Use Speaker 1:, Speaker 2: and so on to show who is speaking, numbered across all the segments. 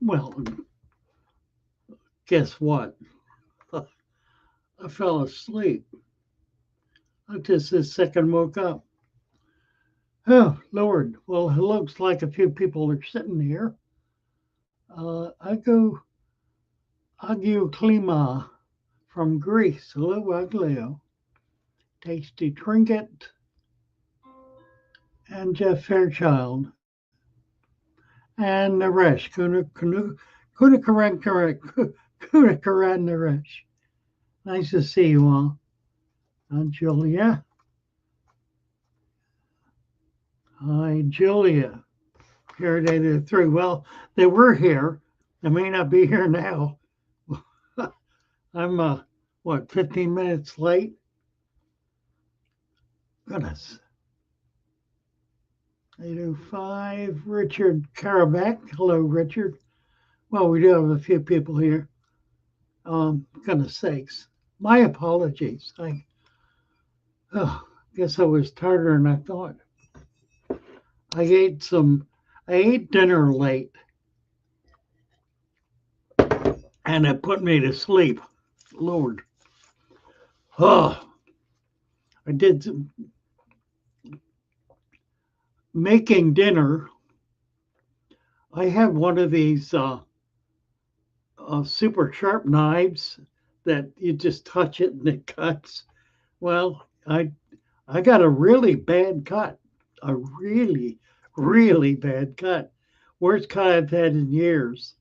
Speaker 1: Well, guess what? I fell asleep. I just this second woke up. Oh, Lord. Well, it looks like a few people are sitting here. I go Agiu Klima from Greece. Hello, Aglio. Tasty Trinket and Jeff Fairchild. And Naresh. Kuna Karan Naresh. Nice to see you all. Julia. Hi, Julia. Here they through. Well, they were here. They may not be here now. I'm what 15 minutes late. Goodness. 805. Richard Karabeck. Hello, Richard. Well, we do have a few people here. Goodness sakes. My apologies. Oh, guess I was tighter than I thought. I ate some. I ate dinner late, and it put me to sleep. Lord. Oh, I did some making dinner. I have one of these super sharp knives that you just touch it and it cuts. Well, I got a really bad cut, a really bad cut, worst cut I've had in years.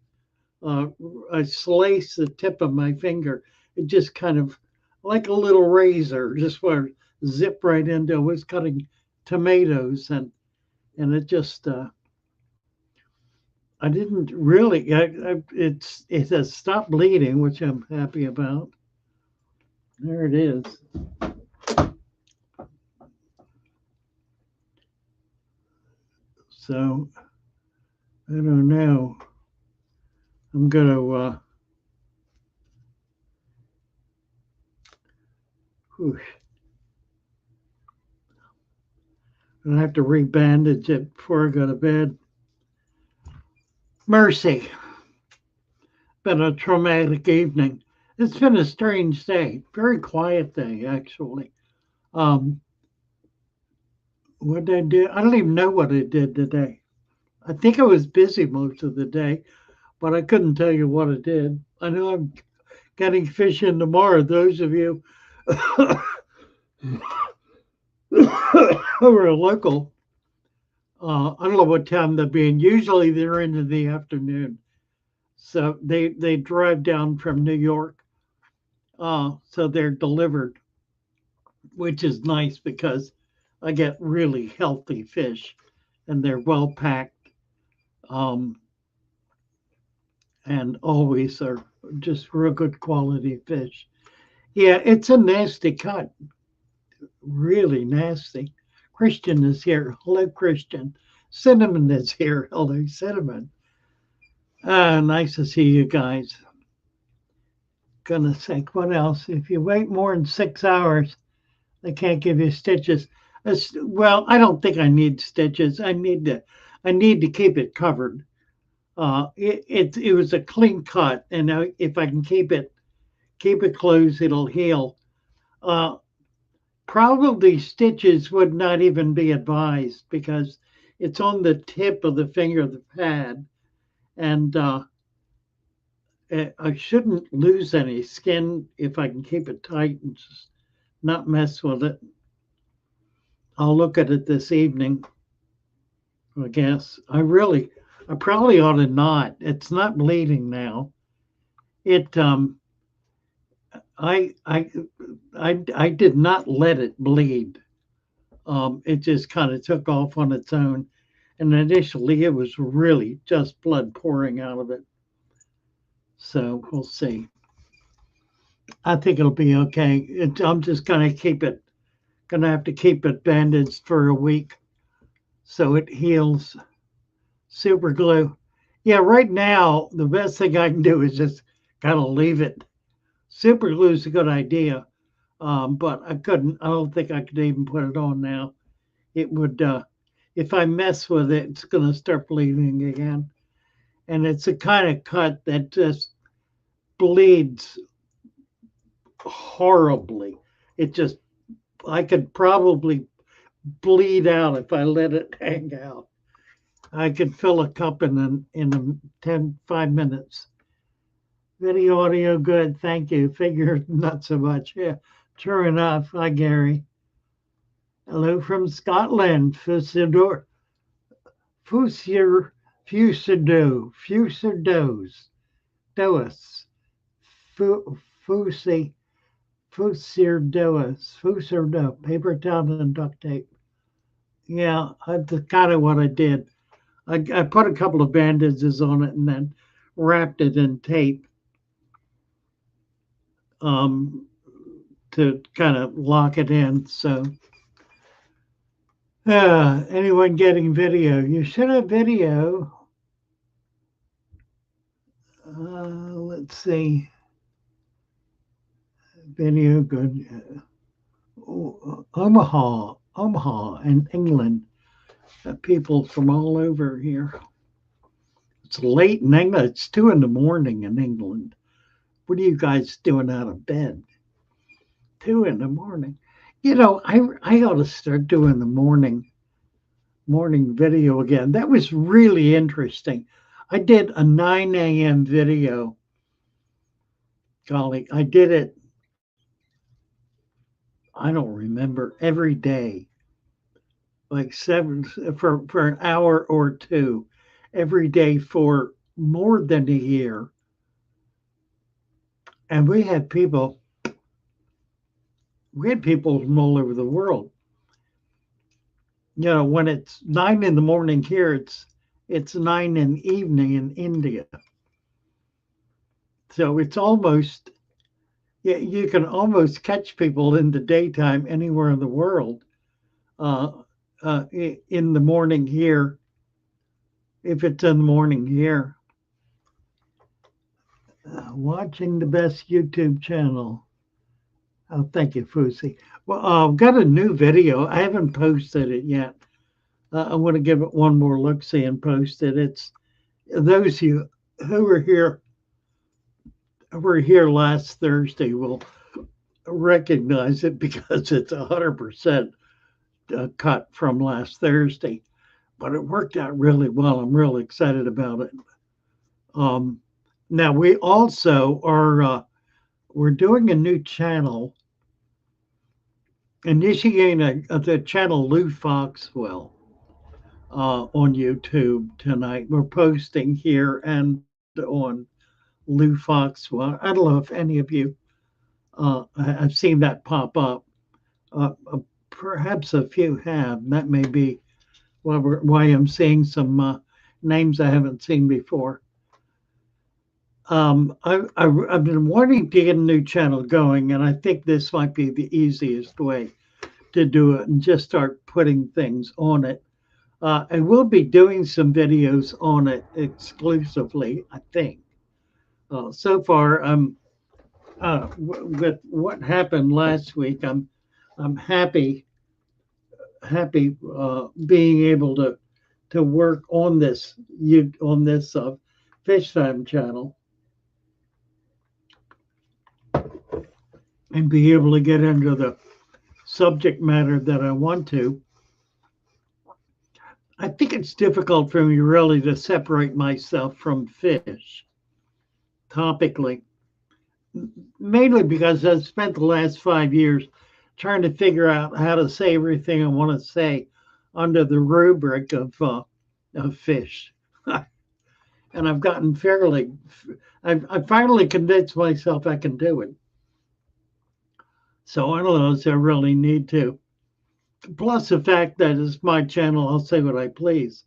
Speaker 1: Uh, I sliced the tip of my finger. It just kind of like a little razor, just where zip right into. I was cutting tomatoes and it just I didn't really. It has stopped bleeding, which I'm happy about. There it is. So I don't know. I'm gonna. Whoosh, I have to rebandage it before I go to bed. Mercy. Been a traumatic evening. It's been a strange day. Very quiet day, actually. Um, what did I do? I don't even know what I did today. I think I was busy most of the day, but I couldn't tell you what I did. I know I'm getting fishing tomorrow. Those of you who are local, I don't know what time they're being. Usually they're into the afternoon. So they drive down from New York. So they're delivered, which is nice because I get really healthy fish and they're well packed, um, and always are just real good quality fish. Yeah, it's a nasty cut, really nasty. Christian is here. Hello, Christian. Cinnamon is here. Hello, Cinnamon. Nice to see you guys. Goodness sake, what else? If you wait more than 6 hours, they can't give you stitches. Well, I don't think I need stitches. I need to keep it covered. It was a clean cut, and if I can keep it closed, it'll heal. Uh, Probably stitches would not even be advised because it's on the tip of the finger of the pad, and I shouldn't lose any skin if I can keep it tight and just not mess with it. I'll look at it this evening, I guess. I probably ought to not. It's not bleeding now. It, I, I, I did not let it bleed. It just kind of took off on its own. And initially, it was really just blood pouring out of it. So we'll see. I think it'll be okay. I'm just gonna have to keep it bandaged for a week so it heals. Super glue. Yeah, right now the best thing I can do is just kind of leave it. Super glue is a good idea, but I couldn't. I don't think I could even put it on now. It would, if I mess with it, it's going to start bleeding again. and it's a kind of cut that just bleeds horribly. It just, I could probably bleed out if I let it hang out. I could fill a cup in 5 minutes. Video audio good, thank you. Figure not so much. Yeah, true enough. Hi Gary. Hello from Scotland. Fusier, Fusidos, Doas, Fusi, Fusirdo, paper towel and duct tape. Yeah, that's kind of what I did. I put a couple of bandages on it and then wrapped it in tape um, to kind of lock it in. So, anyone getting video? You should have video. Let's see. Video good. Omaha, in England. People from all over here. It's late in England. It's 2 in the morning in England. What are you guys doing out of bed? 2 in the morning. You know, I ought to start doing the morning video again. That was really interesting. I did a 9 a.m. video. Golly, I did it. I don't remember every day, like for an hour or two, every day for more than a year. And we had people from all over the world. You know, when it's 9 in the morning here, it's 9 in the evening in India. So it's almost, yeah, you can almost catch people in the daytime anywhere in the world. In the morning here, if it's in the morning here. Watching the best YouTube channel. Oh, thank you, Fusi. Well, I've got a new video. I haven't posted it yet. I want to give it one more look-see and post it. It's those of you who were here last Thursday will recognize it because it's 100% cut from last Thursday. But it worked out really well. I'm really excited about it. Now we also are we're doing a new channel, initiating the channel Lou Foxwell on YouTube tonight. We're posting here and on Lou Foxwell. I don't know if any of you have seen that pop up. Perhaps a few have. That may be why I'm seeing some names I haven't seen before. I've been wanting to get a new channel going, and I think this might be the easiest way to do it and just start putting things on it. I will be doing some videos on it exclusively, I think. So far, with what happened last week, I'm happy being able to work on this Fish Time channel and be able to get into the subject matter that I want to. I think it's difficult for me really to separate myself from fish topically, mainly because I've spent the last 5 years trying to figure out how to say everything I want to say under the rubric of fish. And I've gotten I've finally convinced myself I can do it. So I don't know if I really need to. Plus the fact that it's my channel, I'll say what I please.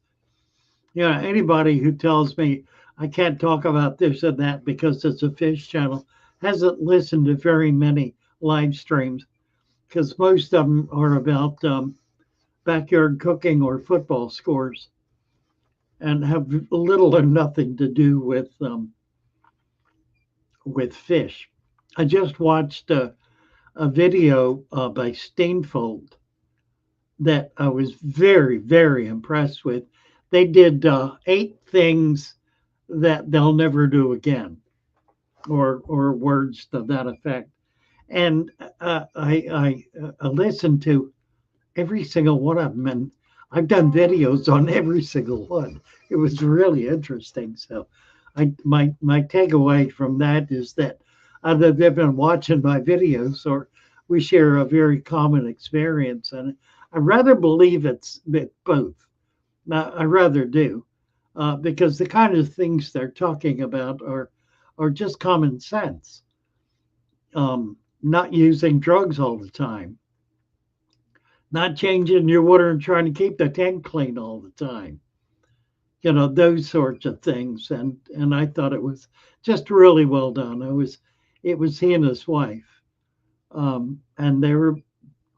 Speaker 1: You know, anybody who tells me I can't talk about this or that because it's a fish channel hasn't listened to very many live streams, because most of them are about backyard cooking or football scores and have little or nothing to do with fish. I just watched a video by Steinfold that I was very, very impressed with. They did 8 things that they'll never do again, or words to that effect. And I listened to every single one of them, and I've done videos on every single one. It was really interesting. So, my takeaway from that is that either they've been watching my videos or we share a very common experience, and I rather believe it's both. I rather do, because the kind of things they're talking about are just common sense. Not using drugs all the time, not changing your water and trying to keep the tank clean all the time. Those sorts of things. And I thought it was just really well done. It was he and his wife, and they were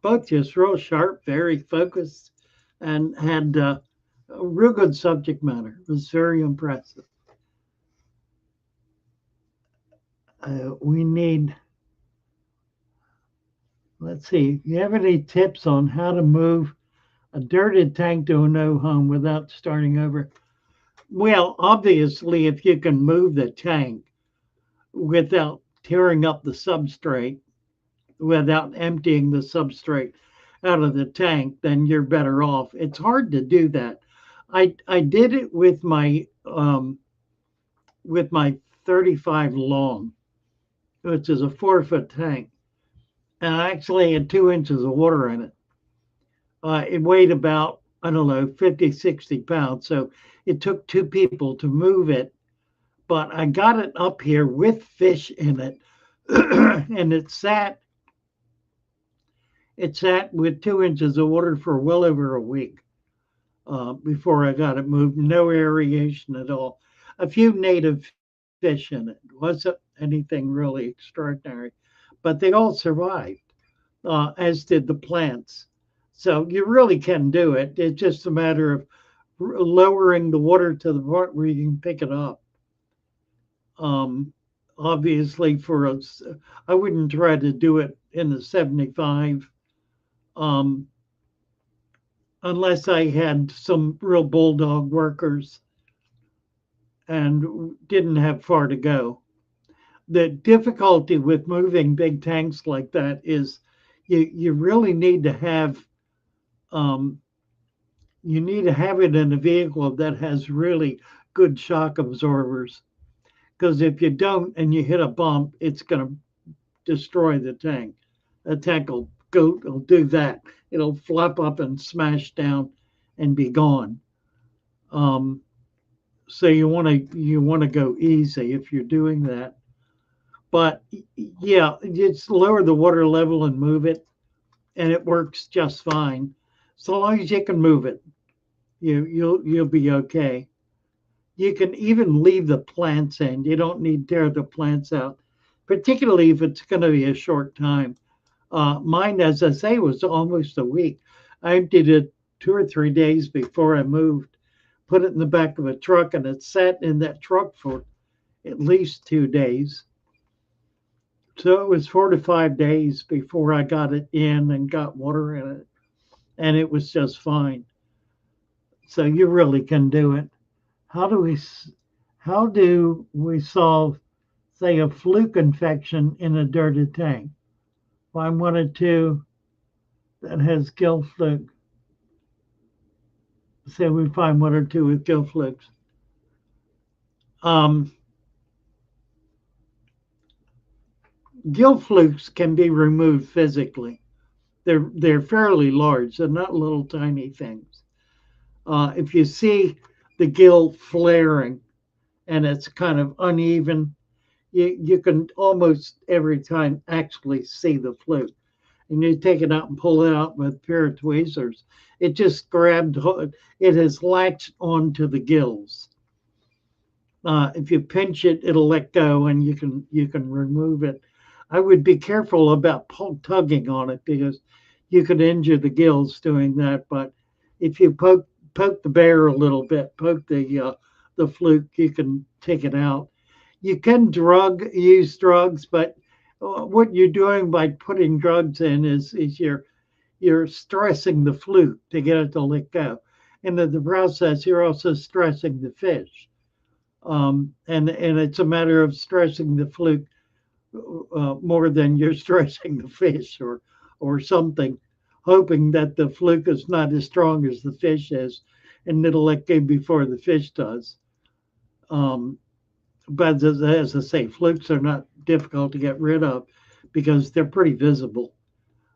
Speaker 1: both just real sharp, very focused, and had a real good subject matter. It was very impressive. We need, let's see, you have any tips on how to move a dirted tank to a no home without starting over? Well, obviously, if you can move the tank without tearing up the substrate, without emptying the substrate out of the tank, then you're better off. It's hard to do that. I did it with my 35 long, which is a 4 foot tank, and I actually had 2 inches of water in it. It weighed about, I don't know, 50, 60 pounds. So it took two people to move it, but I got it up here with fish in it. And it sat with 2 inches of water for well over a week, before I got it moved. No aeration at all. A few native fish in it. Wasn't anything really extraordinary, but they all survived, as did the plants. So you really can do it. It's just a matter of lowering the water to the point where you can pick it up. Um, Obviously, for us, I wouldn't try to do it in the 75, um, unless I had some real bulldog workers and didn't have far to go. The difficulty with moving big tanks like that is you really um, need to have it in a vehicle that has really good shock absorbers. Because if you don't and you hit a bump, it's going to destroy the tank. The tank will do that. It'll flop up and smash down and be gone. Um, so you want to go easy if you're doing that. But yeah, just lower the water level and move it, and it works just fine. So long as you can move it, you'll be okay. You can even leave the plants in. You don't need to tear the plants out, particularly if it's going to be a short time. Mine, as I say, was almost a week. I emptied it 2 or 3 days before I moved, put it in the back of a truck, and it sat in that truck for at least 2 days. So it was 4 to 5 days before I got it in and got water in it, and it was just fine. So you really can do it. How do we how do we solve, say, a fluke infection in a dirted tank? Find one or two that has gill fluke. Say we find one or two with gill flukes. Um, Gill flukes can be removed physically. They're fairly large. They're not little tiny things. If you see the gill flaring and it's kind of uneven, you can almost every time actually see the fluke. And you take it out and pull it out with a pair of tweezers. It just grabbed, it has latched onto the gills. If you pinch it, it'll let go, and you can remove it. I would be careful about tugging on it because you could injure the gills doing that. But if you poke the bear a little bit, poke the fluke, you can take it out. You can use drugs, but what you're doing by putting drugs in is you're stressing the fluke to get it to let go, and in the process, you're also stressing the fish. And it's a matter of stressing the fluke more than you're stressing the fish or something, hoping that the fluke is not as strong as the fish is, and it'll let go before the fish does. Um, but as I say, flukes are not difficult to get rid of because they're pretty visible.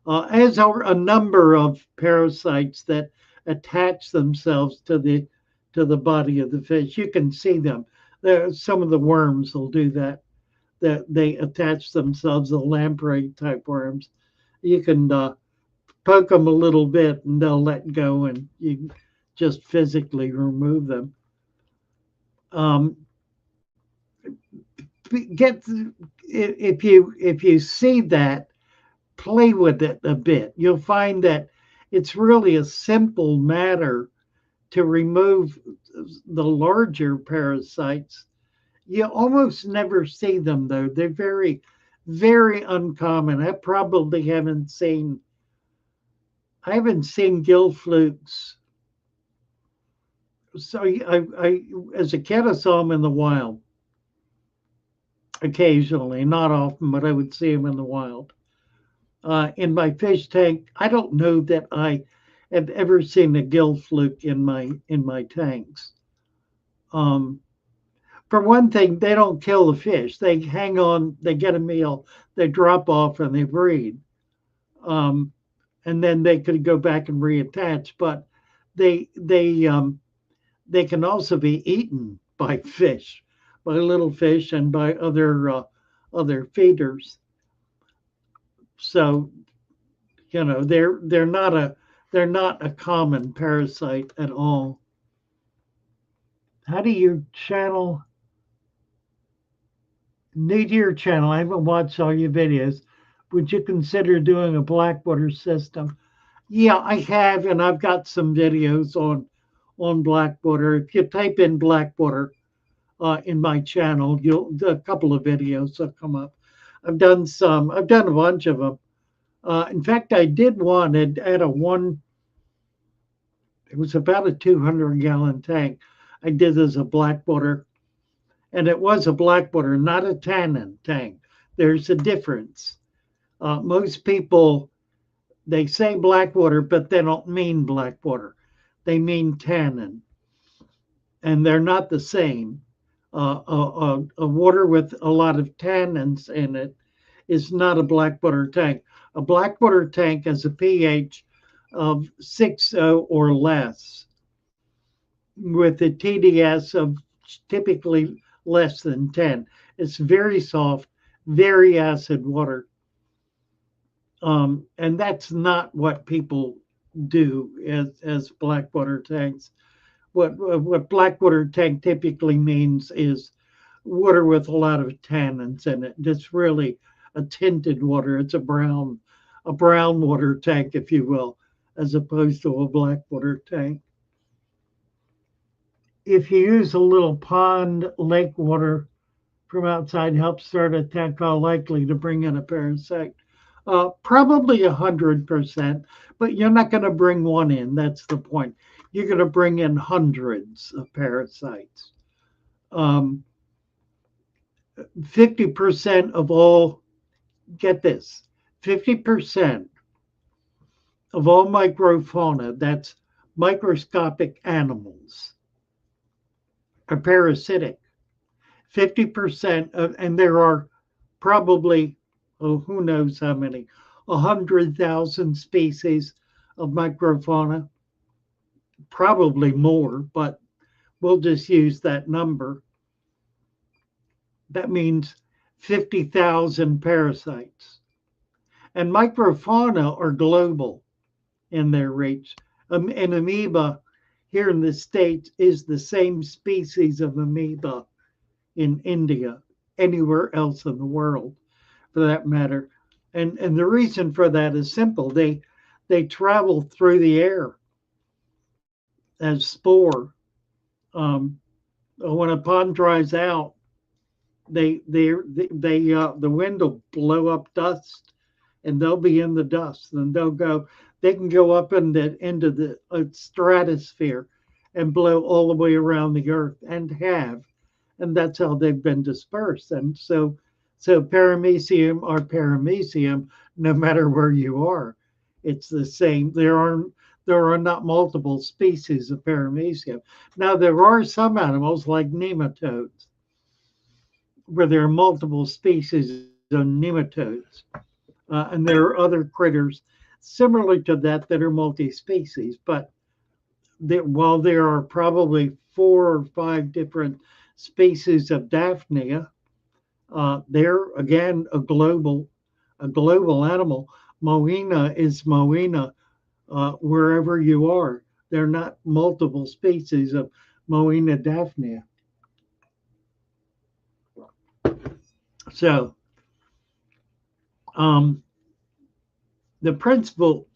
Speaker 1: As are a number of parasites that attach themselves to the body of the fish. You can see them. Some of the worms will do that. That they attach themselves, the lamprey type worms. You can poke them a little bit and they'll let go, and you just physically remove them. Um, get if you see that, play with it a bit. You'll find that it's really a simple matter to remove the larger parasites. You almost never see them though. They're very uncommon. I haven't seen gill flukes. So as a kid, I saw them in the wild occasionally, not often, but I would see them in the wild. In my fish tank, I don't know that I have ever seen a gill fluke in my tanks. Um, for one thing, they don't kill the fish. They hang on, they get a meal, they drop off, and they breed. Um, and then they could go back and reattach. But they they um, they can also be eaten by fish, by little fish, and by other feeders. So they're not a common parasite at all. How do you channel new to your channel? I haven't watched all your videos. Would you consider doing a blackwater system? Yeah, I have, and I've got some videos on blackwater. If you type in blackwater in my channel, you'll a couple of videos will come up. I've done some. I've done a bunch of them. In fact, I did one at a one. It was about a 200-gallon tank. I did as a blackwater, and it was a blackwater, not a tannin tank. There's a difference. Most people they say blackwater, but they don't mean blackwater. They mean tannin, and they're not the same. A water with a lot of tannins in it is not a blackwater tank. A blackwater tank has a pH of 6.0 or less, with a TDS of typically less than 10. It's very soft, very acid water. And that's not what people do as blackwater tanks. What blackwater tank typically means is water with a lot of tannins in it. It's really a tinted water. It's a brown water tank, if you will, as opposed to a blackwater tank. If you use a little pond lake water from outside, helps start a tank, how likely to bring in a parasite? Probably 100%, but you're not going to bring one in. That's the point. You're going to bring in hundreds of parasites. 50% of all, get this, 50% of all microfauna, that's microscopic animals, are parasitic. 50% of, and there are probably, oh, who knows how many, 100,000 species of microfauna, probably more, but we'll just use that number. That means 50,000 parasites. And microfauna are global in their reach. An amoeba here in the States is the same species of amoeba in India, anywhere else in the world for that matter. And the reason for that is simple. They travel through the air as spore. Um, when a pond dries out, the wind will blow up dust, and they'll be in the dust, and they can go up into the stratosphere and blow all the way around the earth, and have, and that's how they've been dispersed. And so paramecium are paramecium, no matter where you are. It's the same. There are not multiple species of paramecium. Now there are some animals like nematodes where there are multiple species of nematodes, and there are other critters similarly to that are multi-species. But while there are probably 4 or 5 different species of Daphnia, they're again a global animal. Moena is Moena wherever you are. There are not multiple species of Moena daphnia. So um, the principle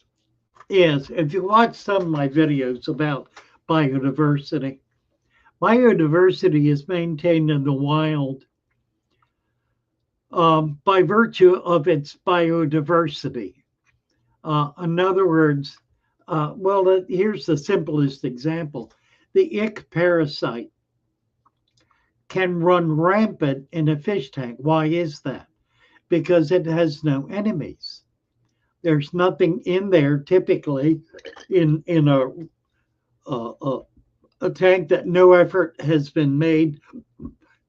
Speaker 1: is, if you watch some of my videos about biodiversity, biodiversity is maintained in the wild by virtue of its biodiversity. In other words, here's the simplest example. The ick parasite can run rampant in a fish tank. Why is that? Because it has no enemies. There's nothing in there typically in a, a tank that no effort has been made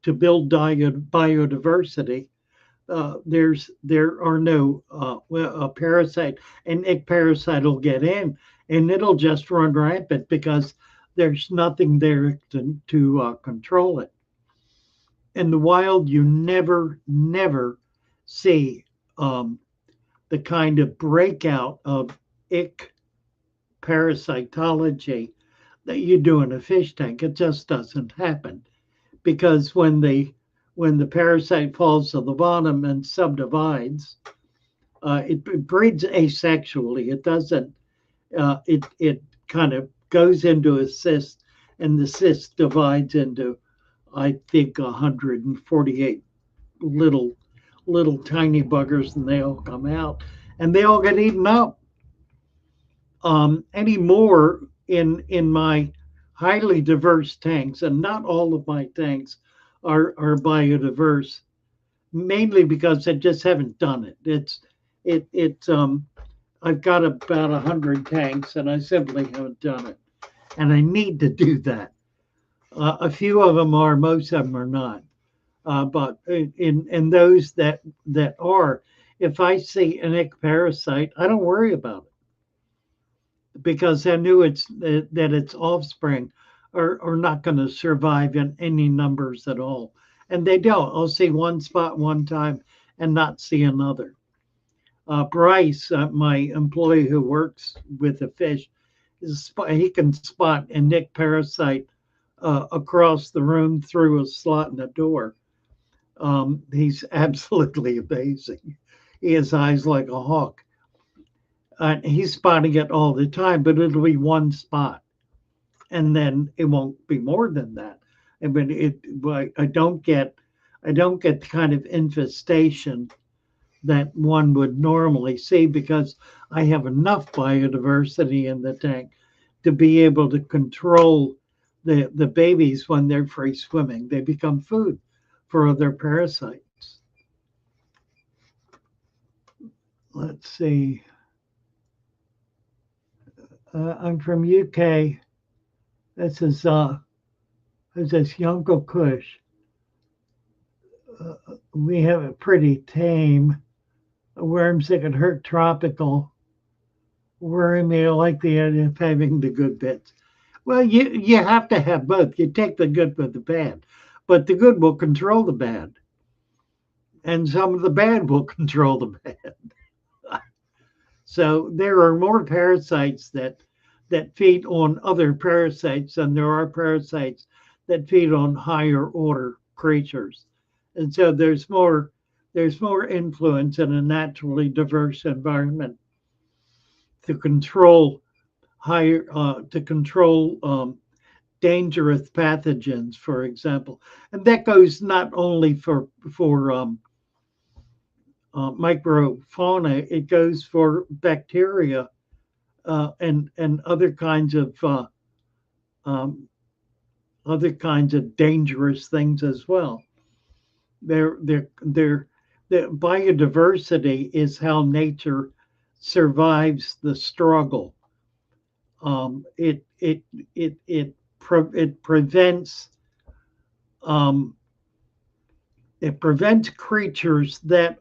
Speaker 1: to build biodiversity. There are no a parasite, an ick parasite will get in and it'll just run rampant because there's nothing there to control it. In the wild, you never see the kind of breakout of ick parasitology that you do in a fish tank. It just doesn't happen because when the parasite falls to the bottom and subdivides, it breeds asexually. It doesn't. It kind of goes into a cyst, and the cyst divides into, I think, 148 little tiny buggers, and they all come out, and they all get eaten up. Anymore in my highly diverse tanks, and not all of my tanks are biodiverse, mainly because I just haven't done it. I've got about 100 tanks, and I simply haven't done it, and I need to do that. A few of them are, most of them are not. But in those that are, if I see an ick parasite, I don't worry about it because I knew that its offspring are not going to survive in any numbers at all, and they don't. I'll see one spot one time and not see another. Bryce, my employee who works with the fish, he can spot a ick parasite across the room through a slot in the door. He's absolutely amazing. He has eyes like a hawk. He's spotting it all the time, but it'll be one spot, and then it won't be more than that. I mean, I don't get the kind of infestation that one would normally see because I have enough biodiversity in the tank to be able to control the babies when they're free swimming. They become food for other parasites. Let's see. I'm from UK. This is Yunko Kush. We have a pretty tame worms that can hurt tropical. Worry me, I like the idea of having the good bits. Well, you have to have both. You take the good with the bad, but the good will control the bad, and some of the bad will control the bad. So there are more parasites that feed on other parasites than there are parasites that feed on higher order creatures. And so there's more influence in a naturally diverse environment to control dangerous pathogens, for example, and that goes not only for microfauna, it goes for bacteria and other kinds of um, other kinds of dangerous things as well. They're the biodiversity is how nature survives the struggle. Um, it it it prevents um, it prevents creatures that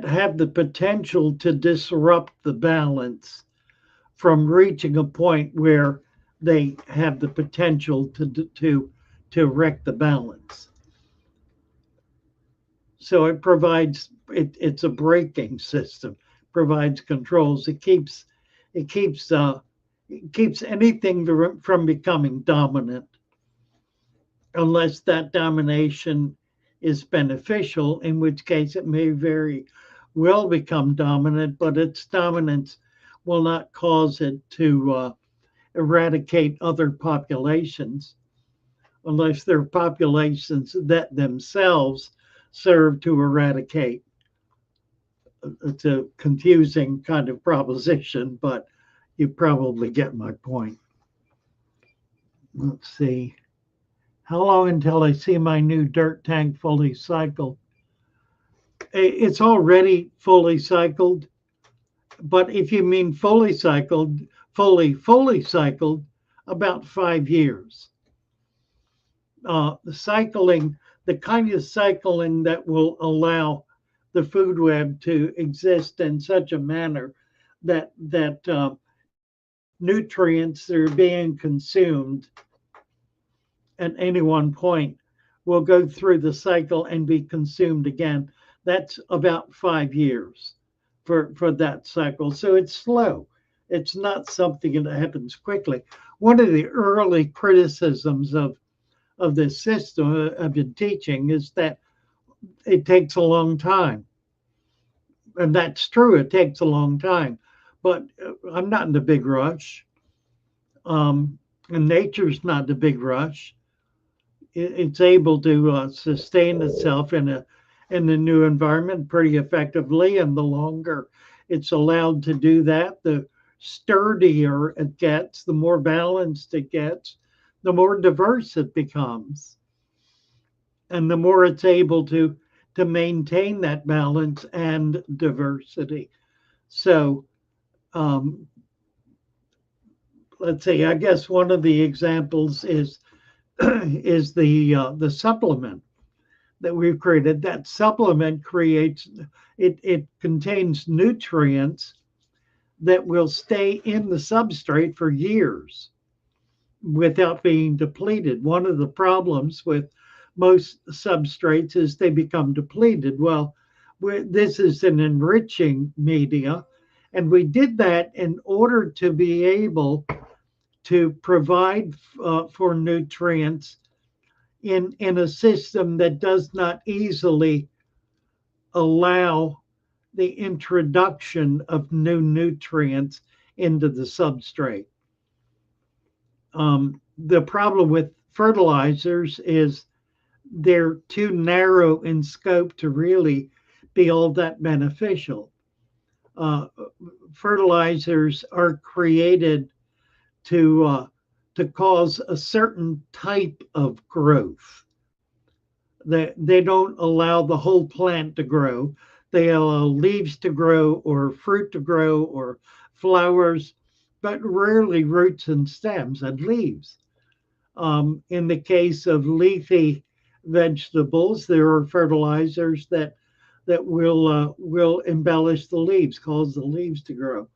Speaker 1: have the potential to disrupt the balance from reaching a point where they have the potential to wreck the balance. So it's a braking system, provides controls. It keeps it keeps anything from becoming dominant, unless that domination is beneficial, in which case it may very well become dominant, but its dominance will not cause it to eradicate other populations, unless they're populations that themselves serve to eradicate. It's a confusing kind of proposition, but you probably get my point. Let's see. How long until I see my new dirt tank fully cycled? It's already fully cycled, but if you mean fully cycled, about 5 years. The cycling, the kind of cycling that will allow the food web to exist in such a manner that nutrients that are being consumed at any one point will go through the cycle and be consumed again. That's about 5 years for that cycle. So it's slow. It's not something that happens quickly. One of the early criticisms of this system I've been teaching is that it takes a long time. And that's true, it takes a long time. But I'm not in a big rush. And nature's not in a big rush. It's able to sustain itself in the new environment pretty effectively. And the longer it's allowed to do that, the sturdier it gets, the more balanced it gets, the more diverse it becomes, and the more it's able to maintain that balance and diversity. So um, let's see. I guess one of the examples is is the supplement that we've created. That supplement creates it contains nutrients that will stay in the substrate for years without being depleted. One of the problems with most substrates is they become depleted. Well, this is an enriching media, and we did that in order to be able to provide for nutrients in a system that does not easily allow the introduction of new nutrients into the substrate. The problem with fertilizers is they're too narrow in scope to really be all that beneficial. Uh, Fertilizers are created to cause a certain type of growth. They don't allow the whole plant to grow. They allow leaves to grow or fruit to grow or flowers, but rarely roots and stems and leaves. In the case of leafy vegetables, there are fertilizers that will embellish the leaves, cause the leaves to grow.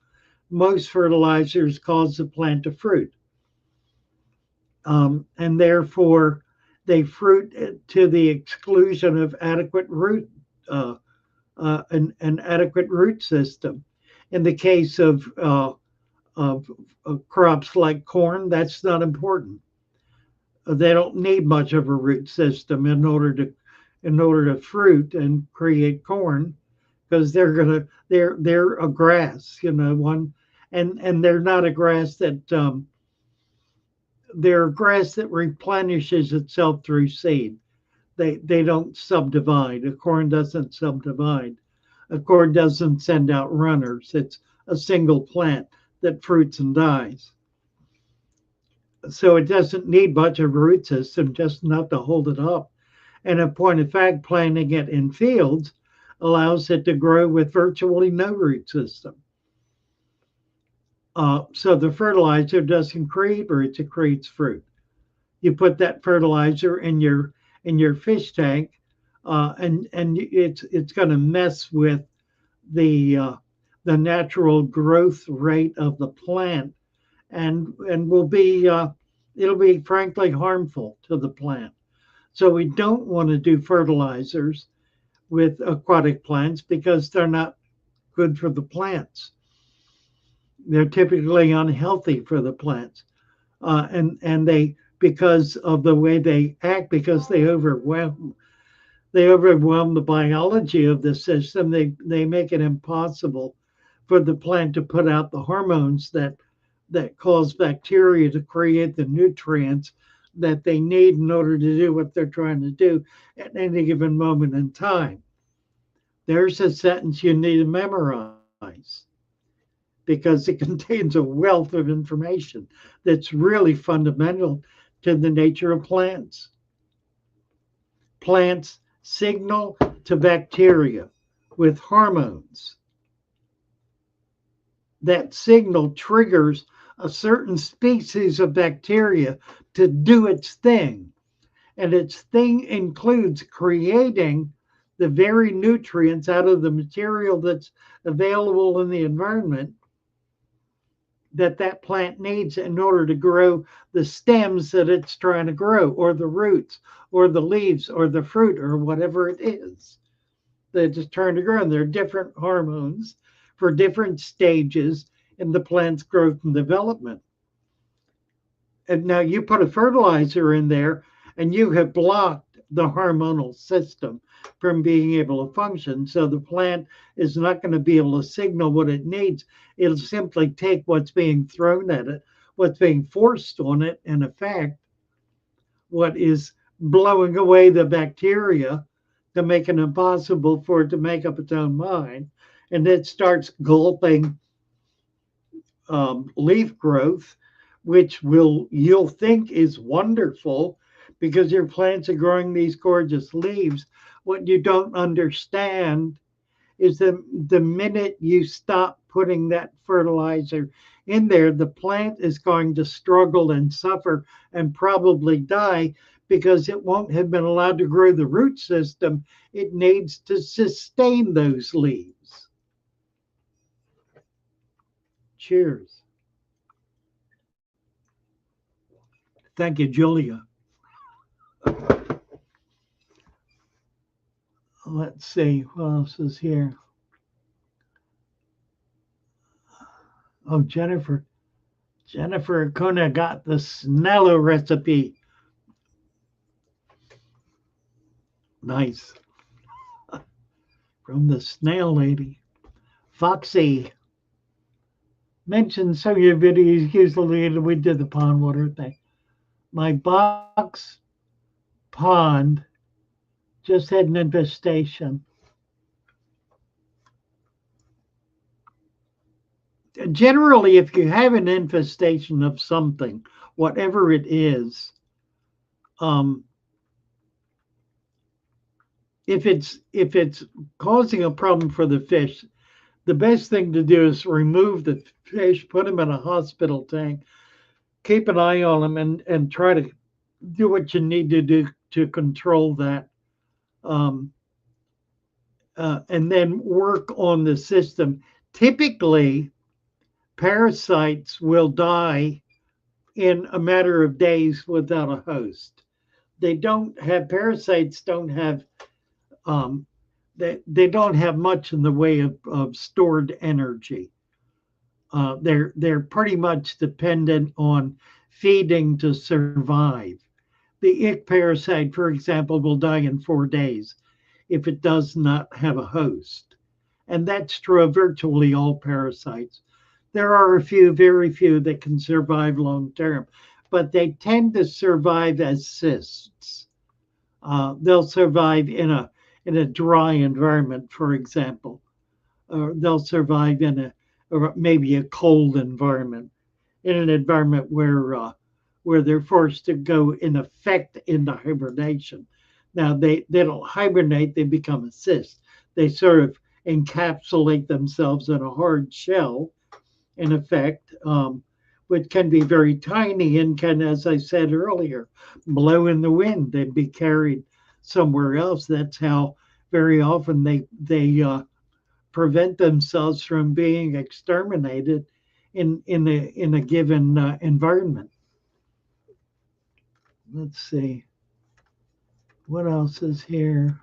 Speaker 1: Most fertilizers cause the plant to fruit, and therefore they fruit to the exclusion of adequate root an adequate root system. In the case of crops like corn, that's not important. They don't need much of a root system in order to fruit and create corn, because they're a grass, one, and they're not a grass that they're a grass that replenishes itself through seed. They don't subdivide. A corn doesn't subdivide. A corn doesn't send out runners. It's a single plant that fruits and dies. So it doesn't need much of a root system, just enough to hold it up. And in point of fact, planting it in fields allows it to grow with virtually no root system. So the fertilizer doesn't create roots; it creates fruit. You put that fertilizer in your fish tank, and it's going to mess with the uh, the natural growth rate of the plant, and will be it'll be frankly harmful to the plant. So we don't want to do fertilizers with aquatic plants because they're not good for the plants. They're typically unhealthy for the plants, and they, because of the way they act, because they overwhelm the biology of the system. They make it impossible for the plant to put out the hormones that cause bacteria to create the nutrients that they need in order to do what they're trying to do at any given moment in time. There's a sentence you need to memorize because it contains a wealth of information that's really fundamental to the nature of plants. Plants signal to bacteria with hormones. That signal triggers a certain species of bacteria to do its thing. And its thing includes creating the very nutrients out of the material that's available in the environment that plant needs in order to grow the stems that it's trying to grow, or the roots, or the leaves, or the fruit, or whatever it is that it's trying to grow. And there are different hormones for different stages in the plant's growth and development. And now you put a fertilizer in there and you have blocked the hormonal system from being able to function. So the plant is not going to be able to signal what it needs. It'll simply take what's being thrown at it, what's being forced on it, in effect, what is blowing away the bacteria to make it impossible for it to make up its own mind. And it starts gulping leaf growth, which you'll think is wonderful because your plants are growing these gorgeous leaves. What you don't understand is that the minute you stop putting that fertilizer in there, the plant is going to struggle and suffer and probably die because it won't have been allowed to grow the root system it needs to sustain those leaves. Cheers. Thank you, Julia. Let's see what else is here. Oh, Jennifer. Jennifer Acuna got the Snello recipe. Nice. From the snail lady. Foxy mentioned some of your videos. Usually we did the pond water thing. My box pond just had an infestation. Generally, if you have an infestation of something, whatever it is, um, if it's causing a problem for the fish, the best thing to do is remove the fish, put them in a hospital tank, keep an eye on them, and try to do what you need to do to control that, um, and then work on the system. Typically, parasites will die in a matter of days without a host. They don't have parasites. Don't have um, they don't have much in the way of stored energy. They're pretty much dependent on feeding to survive. The ick parasite, for example, will die in 4 days if it does not have a host. And that's true of virtually all parasites. There are a few, very few, that can survive long term, but they tend to survive as cysts. They'll survive in a dry environment, for example, or they'll survive in a or maybe a cold environment, in an environment where they're forced to go in effect into hibernation. Now they don't hibernate, they become a cyst. They sort of encapsulate themselves in a hard shell, in effect, which can be very tiny and can, as I said earlier, blow in the wind and be carried somewhere else. That's how very often they prevent themselves from being exterminated in a given environment. Let's see what else is here.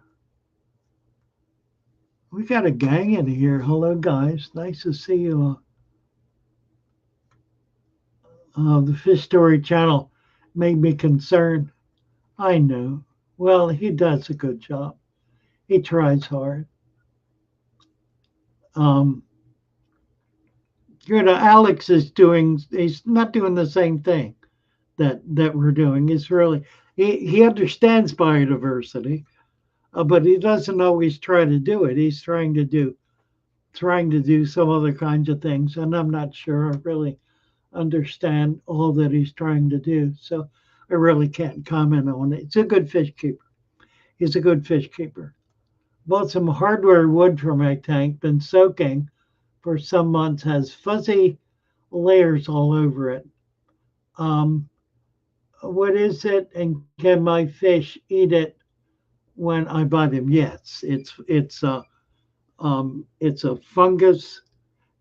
Speaker 1: We got a gang in here. Hello, guys. Nice to see you. The Fish Story channel made me concerned. I know. Well, he does a good job. He tries hard. Um, Alex is doing. He's not doing the same thing that we're doing. He's really he understands biodiversity, but he doesn't always try to do it. He's trying to do some other kinds of things, and I'm not sure I really understand all that he's trying to do. So I really can't comment on it. It's a good fish keeper. He's a good fish keeper. Bought some hardware wood for my tank, been soaking for some months, has fuzzy layers all over it. Um, what is it? And can my fish eat it when I buy them? Yes, it's a fungus,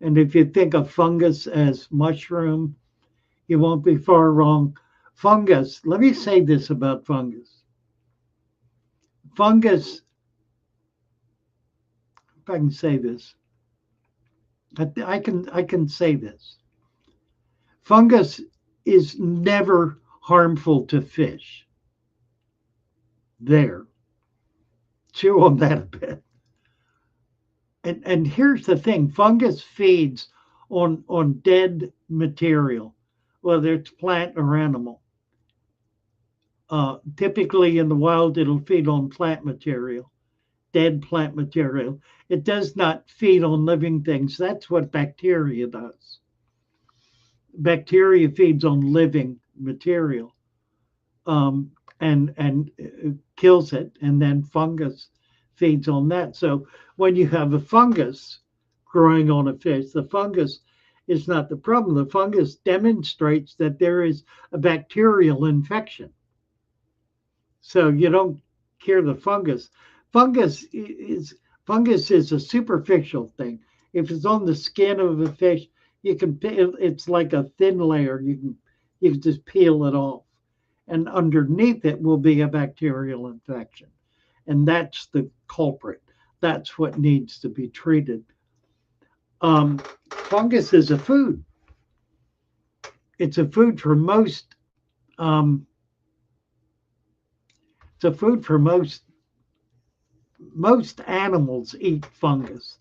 Speaker 1: and if you think of fungus as mushroom, you won't be far wrong. Fungus. Let me say this about fungus. Fungus. If I can say this, I can say this. Fungus is never harmful to fish. There, chew on that a bit. And here's the thing: fungus feeds on dead material, whether it's plant or animal. Typically in the wild, it'll feed on plant material, dead plant material. It does not feed on living things. That's what bacteria does. Bacteria feeds on living material, and kills it, and then fungus feeds on that. So when you have a fungus growing on a fish, the fungus is not the problem. The fungus demonstrates that there is a bacterial infection. So you don't cure the fungus. Fungus is fungus is a superficial thing. If it's on the skin of a fish, you can it's like a thin layer. You can just peel it off, and underneath it will be a bacterial infection, and that's the culprit. That's what needs to be treated. Fungus is a food. It's a food for most. Um, it's a food for most animals eat fungus.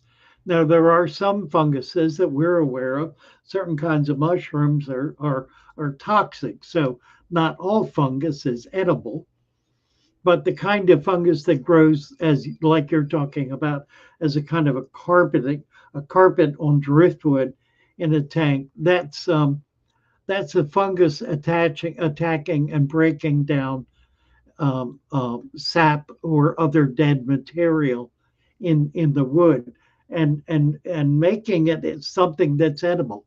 Speaker 1: Now, there are some funguses that we're aware of. Certain kinds of mushrooms are toxic, so not all fungus is edible. But the kind of fungus that grows, as like you're talking about, as a kind of a carpet on driftwood in a tank, that's a fungus attacking and breaking down sap or other dead material in the wood, and making it something that's edible,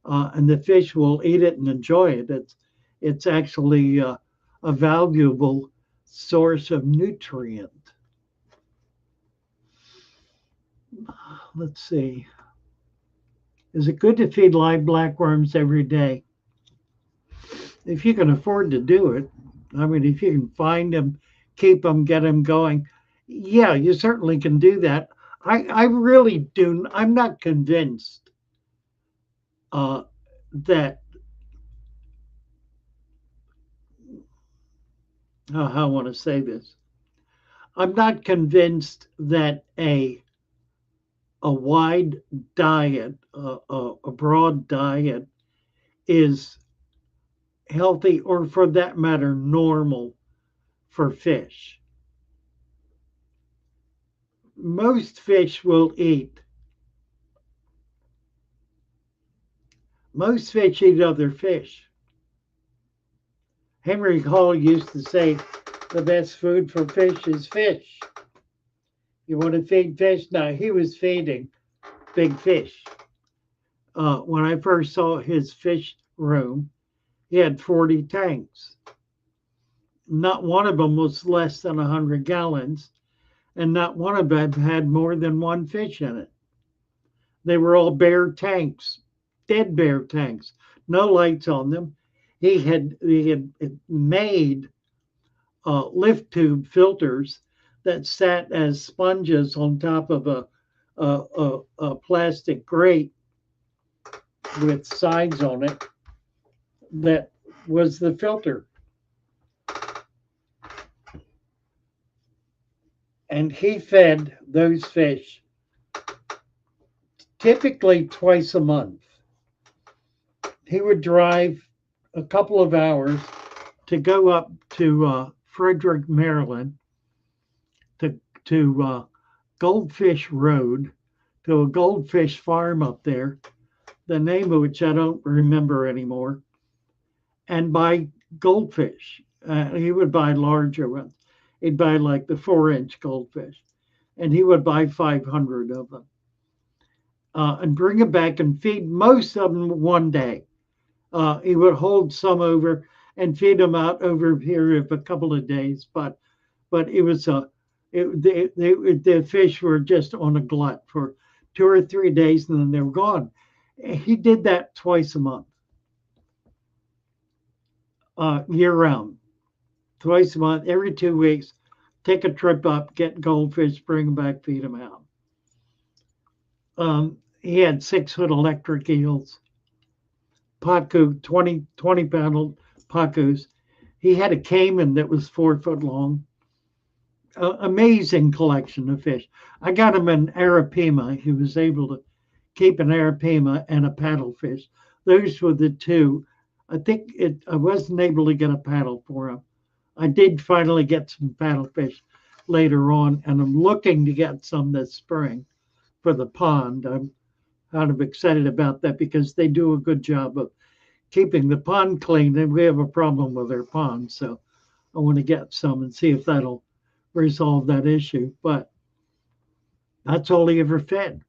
Speaker 1: and the fish will eat it and enjoy it. It's actually a valuable source of nutrient. Let's see. Is it good to feed live blackworms every day? If you can afford to do it, I mean, if you can find them, keep them, get them going, yeah, you certainly can do that. I really do. I'm not convinced uh, that, how I want to say this. I'm not convinced that a wide diet, a broad diet, is healthy, or for that matter, normal for fish. Most fish will eat. Most fish eat other fish. Henry Hall used to say the best food for fish is fish. You want to feed fish? Now, he was feeding big fish. When I first saw his fish room, he had 40 tanks. Not one of them was less than 100 gallons, and not one of them had more than one fish in it. They were all bare tanks, dead bare tanks, no lights on them. He had made lift tube filters that sat as sponges on top of a plastic grate with sides on it that was the filter. And he fed those fish typically twice a month. He would drive a couple of hours to go up to Frederick, Maryland, to Goldfish Road, to a goldfish farm up there, the name of which I don't remember anymore, and buy goldfish. He would buy larger ones. He'd buy like the 4-inch goldfish, and he would buy 500 of them and bring them back and feed most of them one day. He would hold some over and feed them out over a period of a couple of days, but it was the fish were just on a glut for 2 or 3 days, and then they were gone. He did that twice a month, year round, twice a month, every 2 weeks. Take a trip up, get goldfish, bring them back, feed them out. He had 6-foot electric eels, pacu, 20 pound pacus. He had a caiman that was 4 foot long. Amazing collection of fish. I got him an arapima. He was able to keep an arapima and a paddlefish. Those were the two. I wasn't able to get a paddle for him. I did finally get some paddlefish later on, and I'm looking to get some this spring for the pond. I'm kind of excited about that because they do a good job of keeping the pond clean, and we have a problem with our pond. So I want to get some and see if that'll resolve that issue. But that's all he ever fed.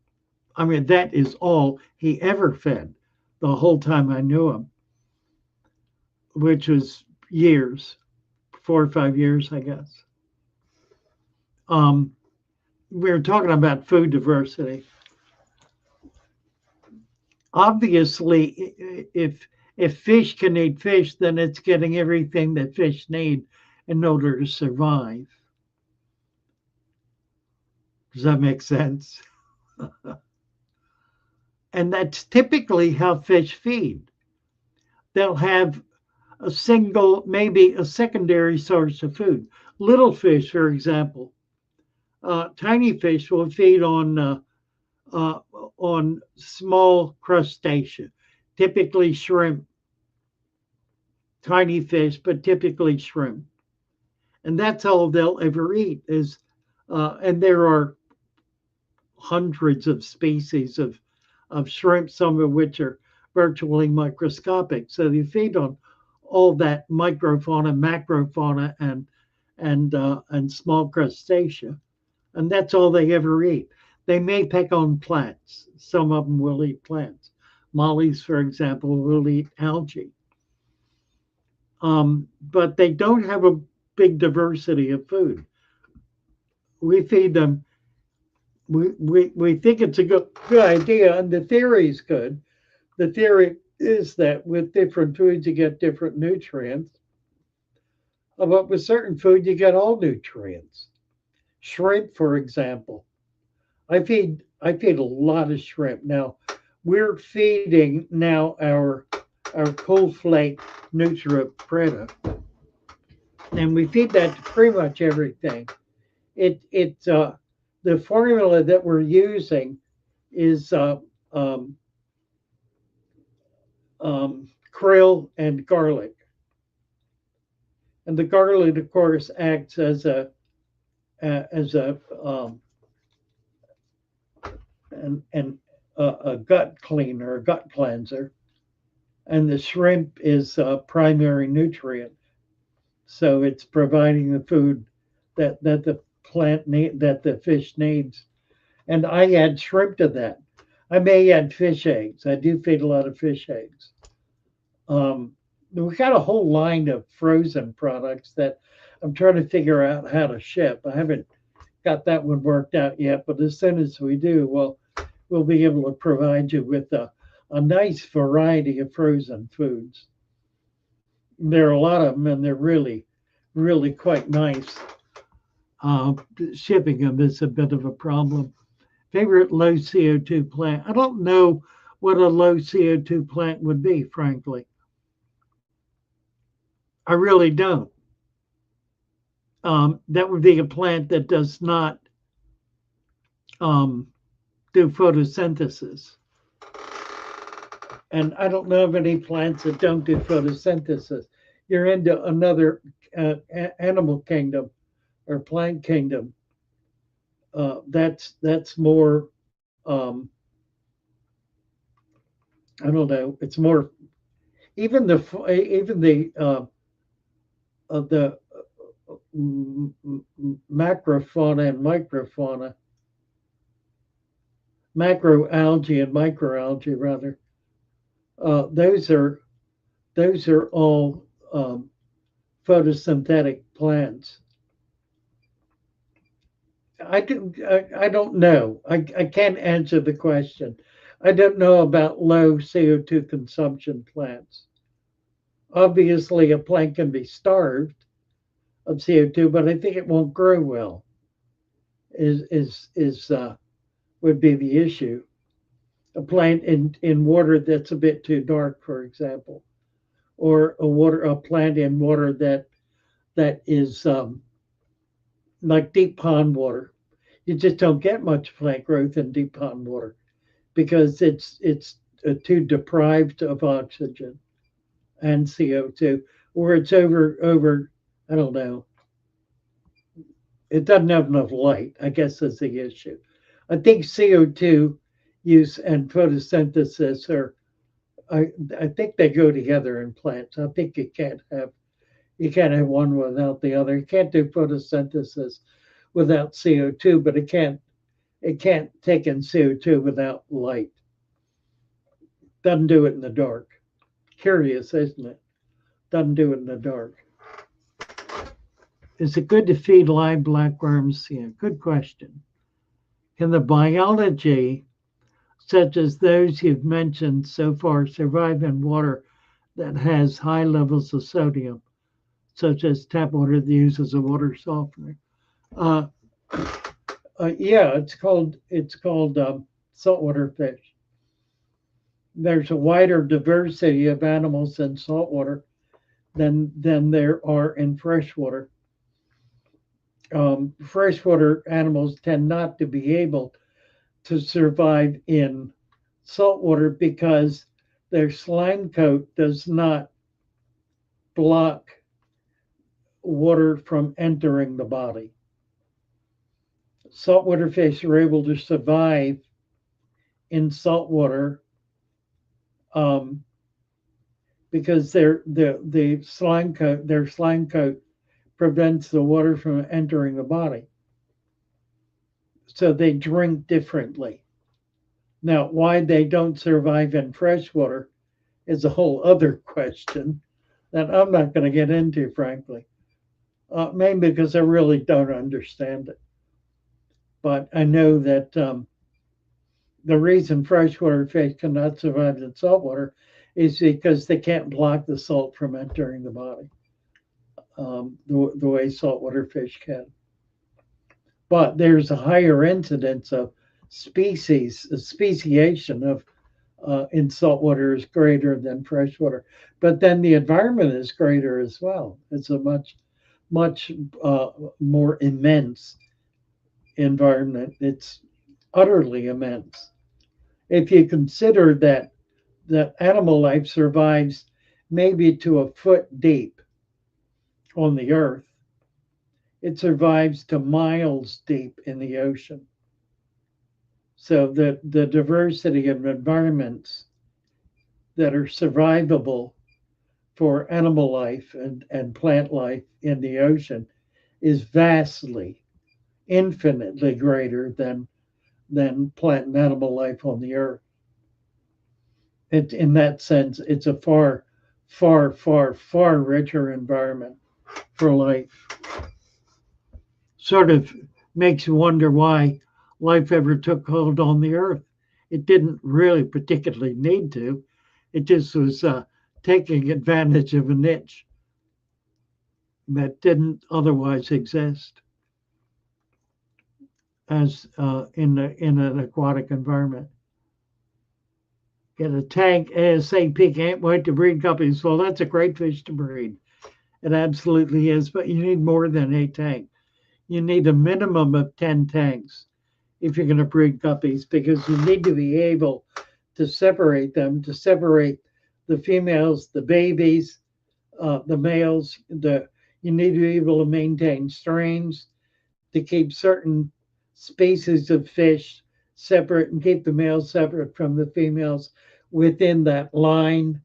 Speaker 1: I mean, that is all he ever fed the whole time I knew him, which was years, 4 or 5 years, I guess. We were talking about food diversity. Obviously, if fish can eat fish, then it's getting everything that fish need in order to survive. Does that make sense? And that's typically how fish feed. They'll have a single, maybe a secondary source of food. Little fish, for example, tiny fish will feed on small crustacean, typically shrimp. Tiny fish, but typically shrimp, and that's all they'll ever eat. And there are hundreds of species of shrimp, some of which are virtually microscopic. So you feed on all that microfauna, macrofauna, and small crustacea, and that's all they ever eat. They may peck on plants. Some of them will eat plants. Mollies, for example, will eat algae. But they don't have a big diversity of food. We feed them. We think it's a good idea, and the theory is good. The theory is that with different foods, you get different nutrients. But with certain food, you get all nutrients. Shrimp, for example. I feed a lot of shrimp. Now, we're feeding now our cold flake Nutra Preta, and we feed that to pretty much everything. The formula that we're using is krill and garlic, and the garlic, of course, acts as a gut cleaner, a gut cleanser, and the shrimp is a primary nutrient So it's providing the food that the that the fish needs. And I add shrimp to that. I may add fish eggs. I do feed a lot of fish eggs. We got a whole line of frozen products that I'm trying to figure out how to ship. I haven't got that one worked out yet, but as soon as we do, we'll be able to provide you with a nice variety of frozen foods. There are a lot of them, and they're really quite nice. Uh, Shipping them is a bit of a problem. Favorite low CO2 plant? I don't know what a low CO2 plant would be, frankly. I really don't. That would be a plant that does not um, do photosynthesis. And I don't know of any plants that don't do photosynthesis. You're into another animal kingdom or plant kingdom. That's more. I don't know. It's more even the macrofauna and microfauna, macroalgae and microalgae rather. Uh, those are those are all photosynthetic plants. I don't know. I can't answer the question. I don't know about low CO2 consumption plants. Obviously, a plant can be starved of CO2, but I think it won't grow well. Is would be the issue. A plant in water that's a bit too dark, for example, or a plant in water that is like deep pond water. You just don't get much plant growth in deep pond water because it's too deprived of oxygen and CO2, or it's over. I don't know. It doesn't have enough light. I guess is the issue. I think CO2 use and photosynthesis are. I think they go together in plants. I think you can't have one without the other. You can't do photosynthesis without CO2, but it can't take in CO2 without light. Doesn't do it in the dark. Curious, isn't it? Doesn't do it in the dark. Is it good to feed live blackworms? Yeah, good question. Can the biology, such as those you've mentioned so far, survive in water that has high levels of sodium, such as tap water that uses a water softener? Uh, yeah, it's called saltwater fish. There's a wider diversity of animals in saltwater than there are in freshwater. Freshwater animals tend not to be able to survive in saltwater because their slime coat does not block water from entering the body. Saltwater fish are able to survive in saltwater um, because their slime coat prevents the water from entering the body. So they drink differently. Now, why they don't survive in freshwater is a whole other question that I'm not going to get into, frankly. Mainly because I really don't understand it. But I know that the reason freshwater fish cannot survive in saltwater is because they can't block the salt from entering the body the way saltwater fish can. But there's a higher incidence of speciation of in saltwater is greater than freshwater. But then the environment is greater as well. It's a much more immense environment. It's utterly immense. If you consider that animal life survives maybe to a foot deep on the earth, it survives to miles deep in the ocean. So the diversity of environments that are survivable for animal life and plant life in the ocean is vastly, infinitely greater than plant and animal life on the earth. In that sense, it's a far, far, far, far richer environment for life. Sort of makes you wonder why life ever took hold on the earth. It didn't really particularly need to. It just was taking advantage of a niche that didn't otherwise exist as in an aquatic environment. Get a tank ASAP. Can't wait to breed guppies. Well, that's a great fish to breed. It absolutely is, but you need more than a tank. You need a minimum of 10 tanks if you're going to breed guppies because you need to be able to separate them, to separate the females, the babies, the males. You need to be able to maintain strains to keep certain species of fish separate and keep the males separate from the females within that line.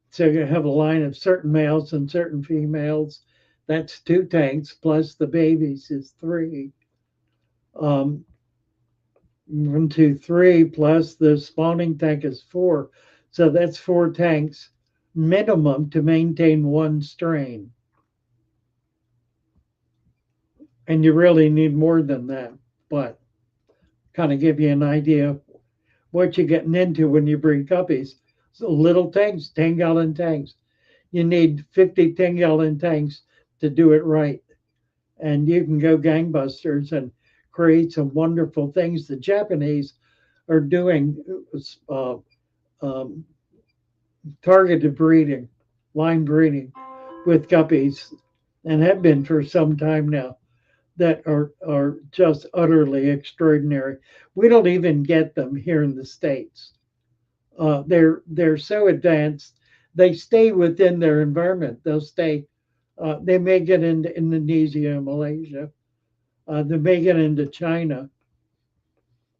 Speaker 1: So you have a line of certain males and certain females. That's two tanks plus the babies is three. Um, 1, 2, 3 plus the spawning tank is four. So that's four tanks minimum to maintain one strain. And you really need more than that. But kind of give you an idea of what you're getting into when you breed guppies. So little tanks, 10-gallon tanks. You need 50 10-gallon tanks to do it right. And you can go gangbusters and create some wonderful things. The Japanese are doing uh, um, targeted breeding, line breeding with guppies, and have been for some time now, that are just utterly extraordinary. We don't even get them here in the States. They're so advanced. They stay within their environment. They'll stay. They may get into Indonesia and Malaysia. They may get into China.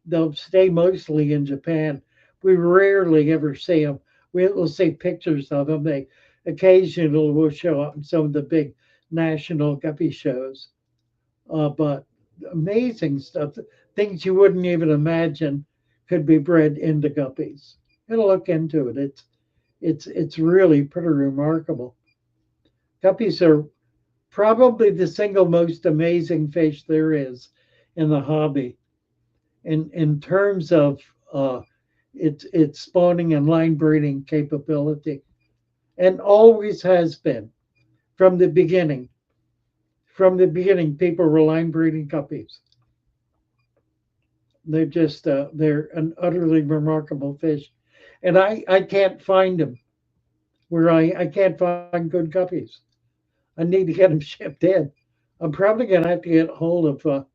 Speaker 1: They'll stay mostly in Japan. We rarely ever see them. We'll see pictures of them. They occasionally will show up in some of the big national guppy shows. But amazing stuff, things you wouldn't even imagine could be bred into guppies. You gotta look into it. It's really pretty remarkable. Guppies are probably the single most amazing fish there is in the hobby. In terms of its spawning and line breeding capability, and always has been from the beginning. From the beginning, people were line breeding guppies. They're just they're an utterly remarkable fish, and I can't find them where I can't find good guppies. I need to get them shipped in. I'm probably gonna have to get hold of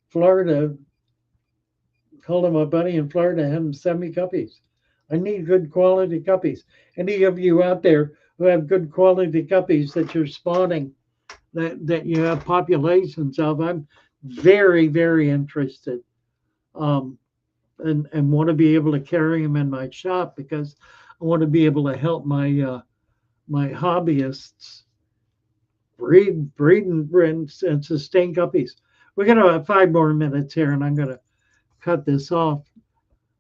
Speaker 1: Florida, hold of my buddy in Florida, and have him send me guppies. I need good quality guppies. Any of you out there who have good quality guppies that you're spawning, that you have populations of, I'm very, very interested. Um, and want to be able to carry them in my shop because I want to be able to help my hobbyists breed and sustain guppies. We're going to have 5 more minutes here, and I'm going to cut this off.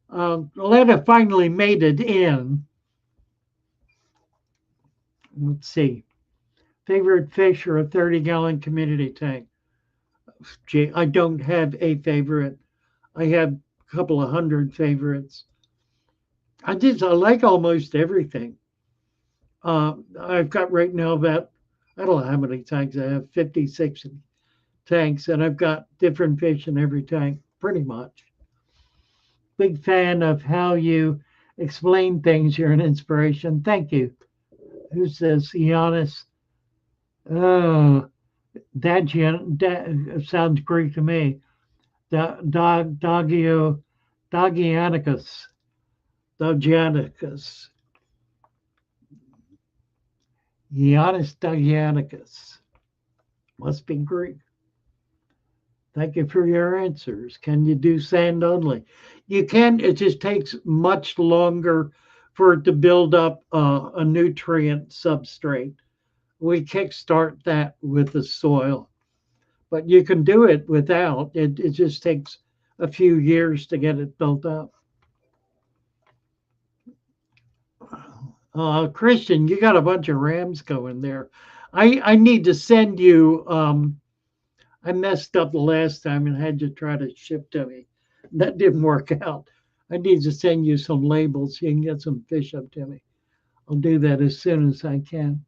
Speaker 1: Letta finally made it in. Let's see. Favorite fish or a 30-gallon community tank? Gee, I don't have a favorite. I have a couple of hundred favorites. I like almost everything. I've got right now about, I don't know how many tanks I have, 50, 60 tanks, and I've got different fish in every tank, pretty much. Big fan of how you explain things. You're an inspiration. Thank you. Who says Giannis? Oh, that sounds Greek to me. Dogianicus. Dogianicus. Giannis Dogianicus. Must be Greek. Thank you for your answers. Can you do sand only? You can. It just takes much longer for it to build up a nutrient substrate. We kickstart that with the soil, but you can do it without. It just takes a few years to get it built up. Christian, you got a bunch of rams going there. I need to send you. I messed up the last time and had you try to ship to me. That didn't work out. I need to send you some labels so you can get some fish up to me. I'll do that as soon as I can.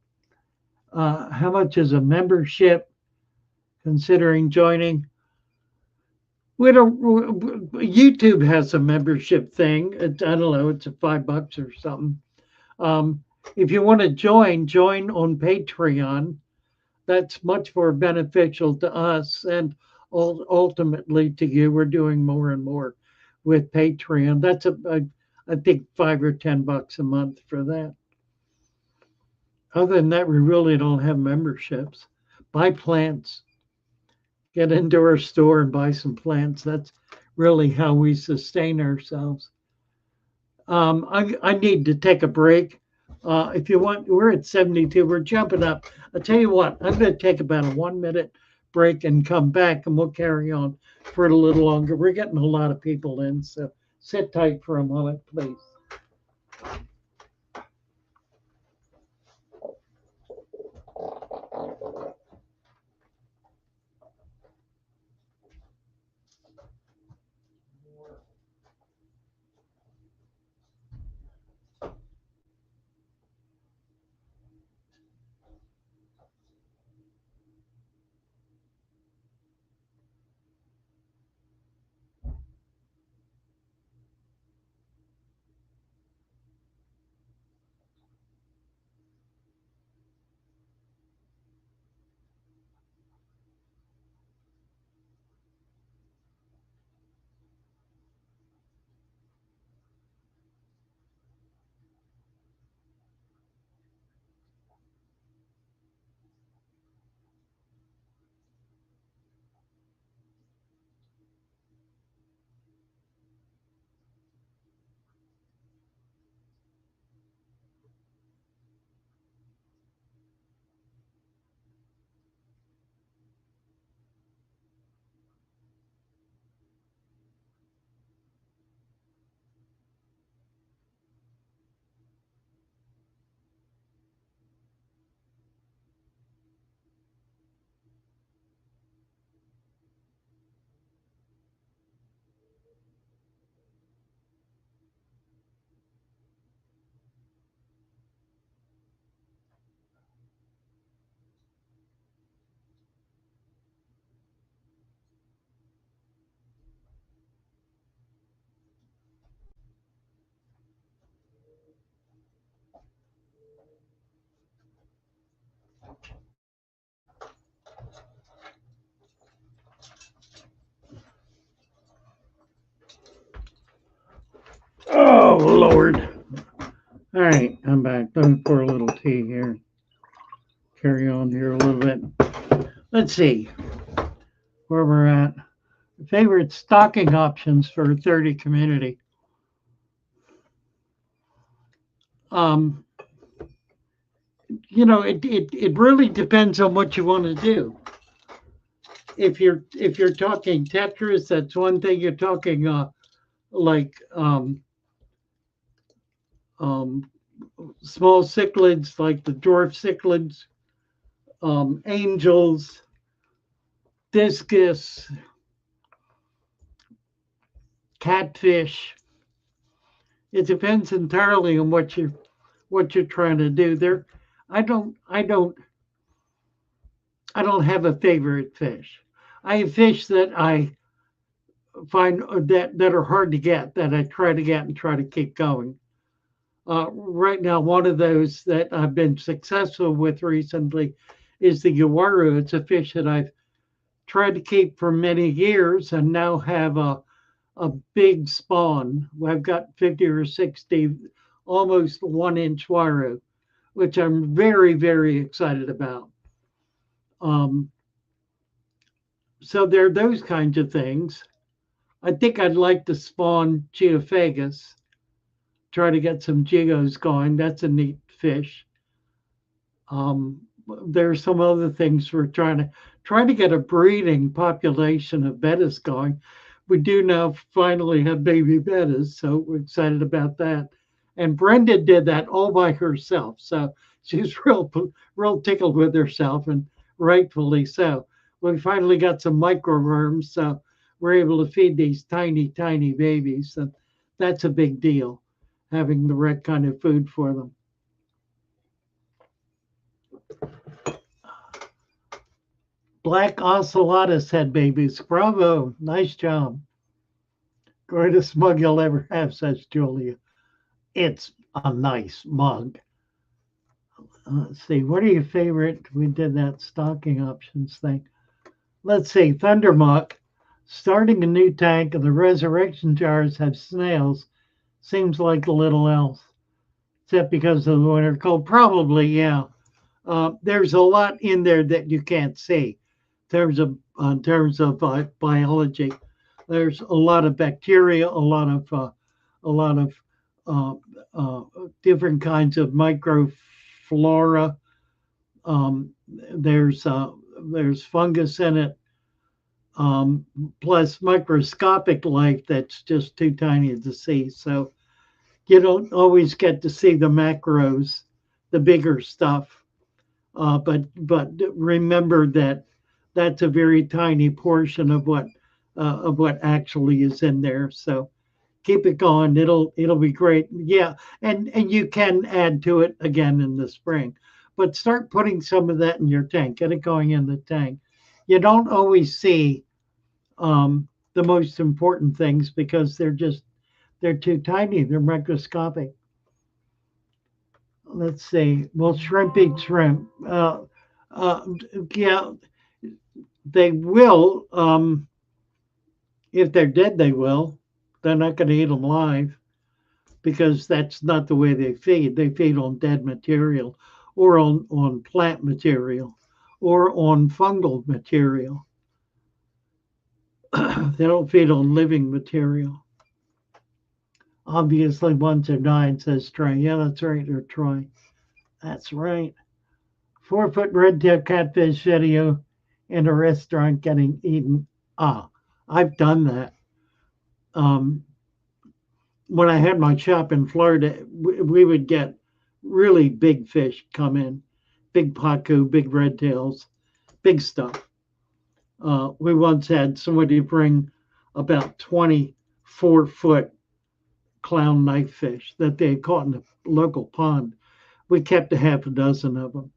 Speaker 1: How much is a membership? Considering joining? We don't. YouTube has a membership thing. I don't know. It's a $5 or something. Um, if you want to join on Patreon. That's much more beneficial to us and ultimately to you. We're doing more and more with Patreon. I think $5 or $10 a month for that. Other than that, we really don't have memberships. Buy plants, get into our store and buy some plants. That's really how we sustain ourselves. I need to take a break. If you want, we're at 72. We're jumping up. I'll tell you what, I'm going to take about a 1 minute break and come back, and we'll carry on for a little longer. We're getting a lot of people in, so sit tight for a moment, please. Oh, Lord. All right, I'm back. Let me pour a little tea here. Carry on here a little bit. Let's see where we're at. Favorite stocking options for a 30 community. Um, it really depends on what you want to do. If you're talking Tetris, that's one thing. You're talking like um, small cichlids, like the dwarf cichlids, angels, discus, catfish. It depends entirely on what you're trying to do. I don't I don't I don't have a favorite fish. I have fish that I find that are hard to get, that I try to get and try to keep going. Right now, one of those that I've been successful with recently is the Yawaru. It's a fish that I've tried to keep for many years and now have a big spawn. I've got 50 or 60 almost 1 inch waru, which I'm very, very excited about. Um, so there are those kinds of things. I think I'd like to spawn Geophagus try to get some jigos going. That's a neat fish. Um, there's some other things we're trying to get a breeding population of bettas going. We do now finally have baby bettas, so we're excited about that. And Brenda did that all by herself, so she's real tickled with herself, and rightfully so. We finally got some microworms, so we're able to feed these tiny babies, and that's a big deal, having the right kind of food for them. Black ocelotus had babies. Bravo. Nice job. Greatest mug you'll ever have, says Julia. It's a nice mug. Let's see. What are your favorite? We did that stocking options thing. Let's see. Thundermuck. Starting a new tank and the resurrection jars have snails. Seems like a little else. Except because of the winter cold. Probably, yeah. There's a lot in there that you can't see. In terms of biology, there's a lot of bacteria, a lot of uh, uh, different kinds of microflora. Um, there's fungus in it, plus microscopic life that's just too tiny to see. So you don't always get to see the macros, the bigger stuff. But remember that that's a very tiny portion of what actually is in there. So keep it going. It'll be great. Yeah, and you can add to it again in the spring, but start putting some of that in your tank. Get it going in the tank. You don't always see the most important things because they're too tiny. They're microscopic. Let's see. Will shrimp eat shrimp? Uh, yeah, they will. If they're dead, they will. They're not going to eat them live because that's not the way they feed. They feed on dead material or on plant material or on fungal material. They don't feed on living material. Obviously, ones are dying, says Troy. Yeah, that's right, or Troy. That's right. 4 foot red-tailed catfish video in a restaurant getting eaten. Ah, I've done that. Um, when I had my shop in Florida, we would get really big fish come in, big pacu, big red tails, big stuff. We once had somebody bring about 24-foot clown knife fish that they had caught in a local pond. We kept a half a dozen of them.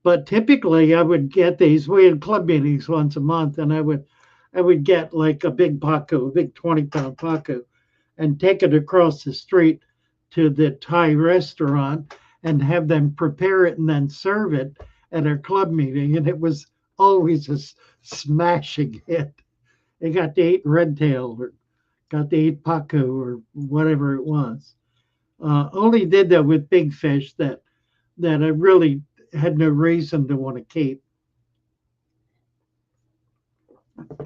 Speaker 1: But typically, I would get these. We had club meetings once a month, and I would get like a big pacu, a big 20-pound pacu, and take it across the street to the Thai restaurant and have them prepare it and then serve it at our club meeting. And it was always a smashing hit. They got to eat red tail or got to eat pacu or whatever it was. Only did that with big fish that I really had no reason to want to keep.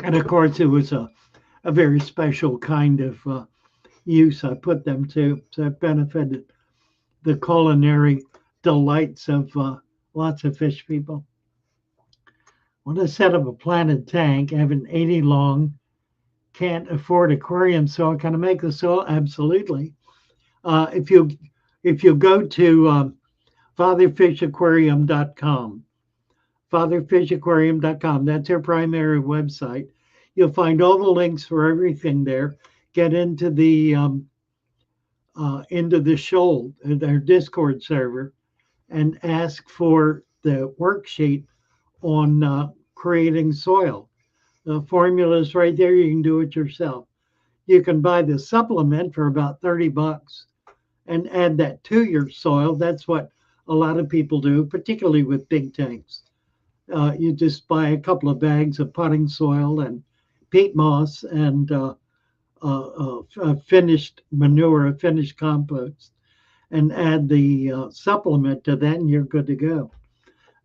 Speaker 1: And of course, it was a very special kind of use I put them to. So it benefited the culinary delights of lots of fish people. Want to set up a planted tank, I have an 80 long, can't afford aquarium soil. Can I make the soil? Absolutely. If you go to fatherfishaquarium.com, fatherfishaquarium.com, that's our primary website. You'll find all the links for everything there. Get into the shoal, their Discord server, and ask for the worksheet on creating soil. The formula is right there. You can do it yourself. You can buy the supplement for about $30 and add that to your soil. That's what a lot of people do, particularly with big tanks. You just buy a couple of bags of potting soil and peat moss and finished manure, finished compost, and add the supplement to that, and you're good to go.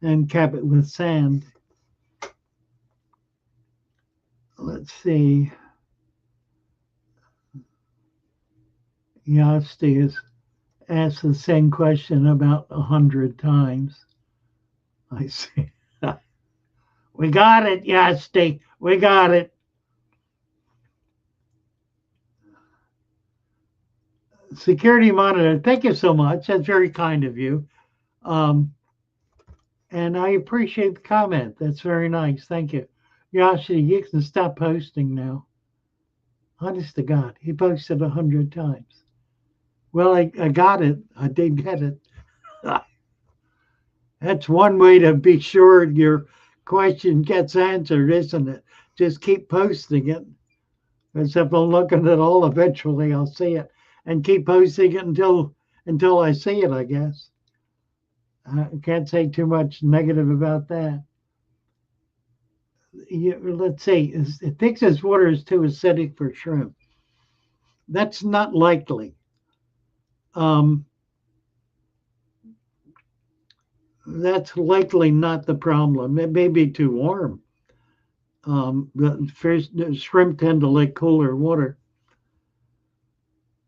Speaker 1: And cap it with sand. Let's see. Yasti has asked the same question about 100 times. I see. We got it, Yasti. We got it. Security monitor. Thank you so much. That's very kind of you. Um, and I appreciate the comment. That's very nice. Thank you. Yasti, you can stop posting now. Honest to God, he posted 100 times. Well, I got it. I did get it. That's one way to be sure your question gets answered, isn't it? Just keep posting it. As if I'm looking at all, eventually I'll see it, and keep posting it until I see it. I guess I can't say too much negative about that. Let's see. It thinks this water is too acidic for shrimp. That's not likely. Um, that's likely not the problem. It may be too warm. The shrimp tend to like cooler water.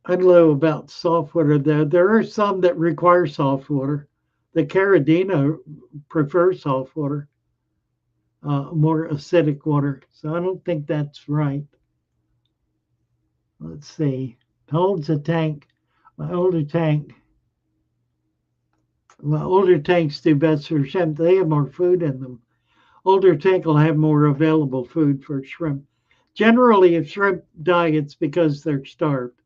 Speaker 1: I don't know about soft water there. There are some that require soft water. The Caradina prefer soft water, more acidic water. So I don't think that's right. Let's see. Holds a tank. My older tank. My older tanks do best for shrimp. They have more food in them. Older tank will have more available food for shrimp. Generally, if shrimp die, it's because they're starved.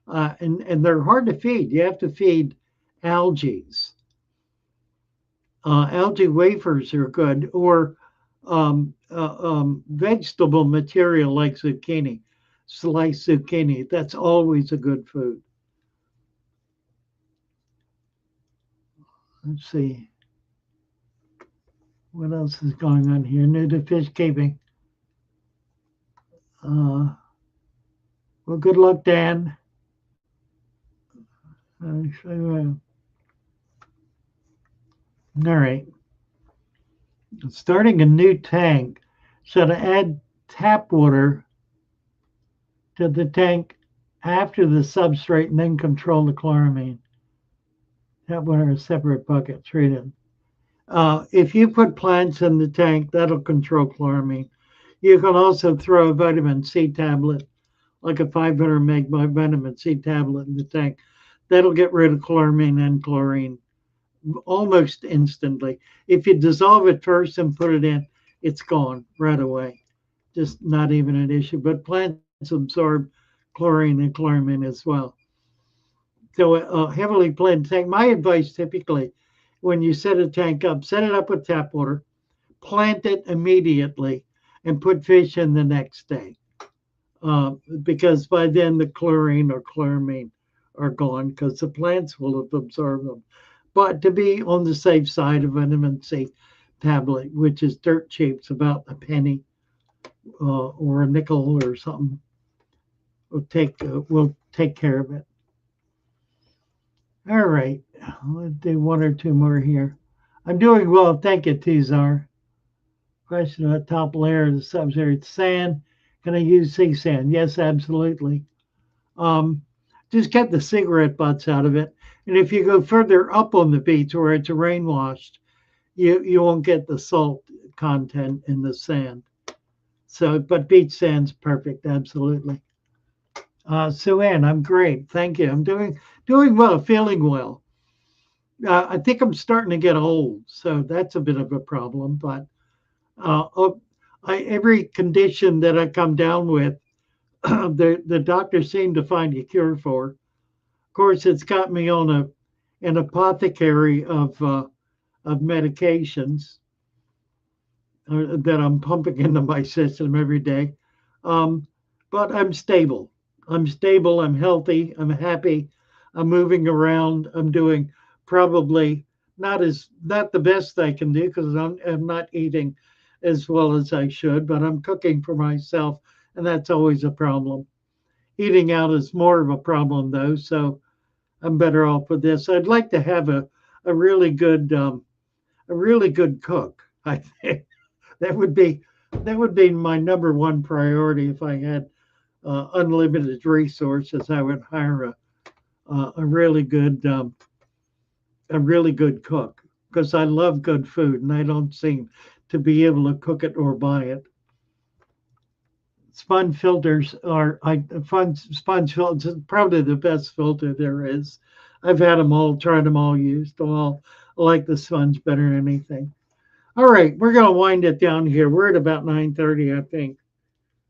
Speaker 1: And they're hard to feed. You have to feed algae. Algae wafers are good, or vegetable material like zucchini, sliced zucchini. That's always a good food. Let's see what else is going on here. New to fish keeping. Well, good luck, Dan. All right. Starting a new tank. So to add tap water to the tank after the substrate and then control the chloramine. Tap water in a separate bucket, treated. If you put plants in the tank, that'll control chloramine. You can also throw a vitamin C tablet, like a 500 meg vitamin C tablet in the tank. That'll get rid of chloramine and chlorine almost instantly. If you dissolve it first and put it in, it's gone right away. Just not even an issue. But plants absorb chlorine and chloramine as well. So a heavily blended tank. My advice typically, when you set a tank up, set it up with tap water, plant it immediately, and put fish in the next day. Because by then the chlorine or chloramine are gone because the plants will have absorbed them. But to be on the safe side, of vitamin C tablet, which is dirt cheap, it's about a penny or a nickel or something, will take care of it. All right, let's do one or two more here. I'm doing well, thank you, Tizar. Question about top layer of the substrate sand. Can I use sea sand? Yes, absolutely. Um, just get the cigarette butts out of it. And if you go further up on the beach where it's rain washed, you won't get the salt content in the sand. So, but beach sand's perfect, absolutely. Sue Ann, I'm great, thank you. I'm doing well, feeling well. I think I'm starting to get old, so that's a bit of a problem. But oh, every condition that I come down with, the doctors seem to find a cure for. Of course, it's got me on an apothecary of medications that I'm pumping into my system every day. Um, but I'm stable. I'm stable. I'm healthy. I'm happy. I'm moving around. I'm doing probably not the best I can do because I'm not eating as well as I should, but I'm cooking for myself, and that's always a problem. Eating out is more of a problem though, so I'm better off with this. I'd like to have a really good a really good cook. I think that would be that would be my number one priority if I had unlimited resources. I would hire a really good a really good cook because I love good food and I don't seem to be able to cook it or buy it. Sponge filters are sponge filters is probably the best filter there is. I've had them all, tried them all, used them all. I like the sponge better than anything. All right, we're gonna wind it down here. We're at about 9:30, I think.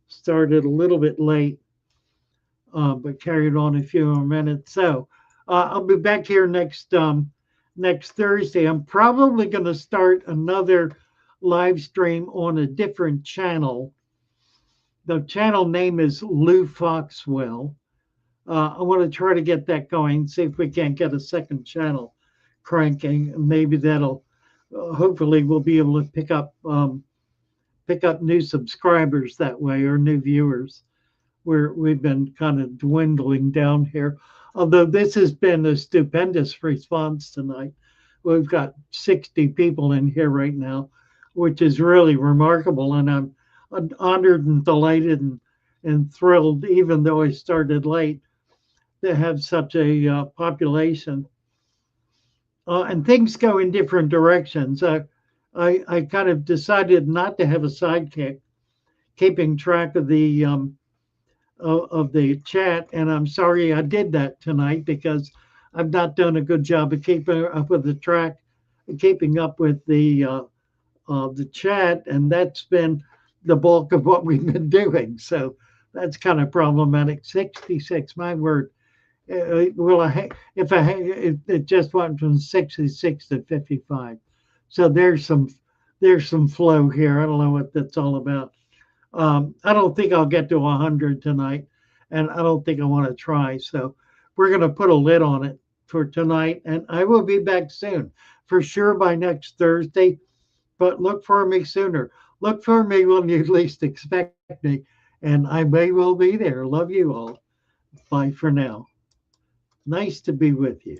Speaker 1: Started a little bit late, but carried on a few more minutes. So I'll be back here next Thursday. I'm probably going to start another live stream on a different channel. The channel name is Lou Foxwell. I want to try to get that going. See if we can't get a second channel cranking. Maybe that'll hopefully we'll be able to pick up new subscribers that way or new viewers. We've been kind of dwindling down here. Although this has been a stupendous response tonight. We've got 60 people in here right now, which is really remarkable. And I'm honored and delighted and thrilled, even though I started late, to have such a population. And things go in different directions. I kind of decided not to have a sidekick, keeping track of the chat, and I'm sorry I did that tonight because I've not done a good job of keeping up with the track, keeping up with the chat, and that's been the bulk of what we've been doing. So that's kind of problematic. 66, my word. Well, if it just went from 66 to 55, so there's some flow here. I don't know what that's all about. I don't think I'll get to 100 tonight, and I don't think I want to try. So we're going to put a lid on it for tonight, and I will be back soon, for sure by next Thursday. But look for me sooner. Look for me when you least expect me, and I may well be there. Love you all. Bye for now. Nice to be with you.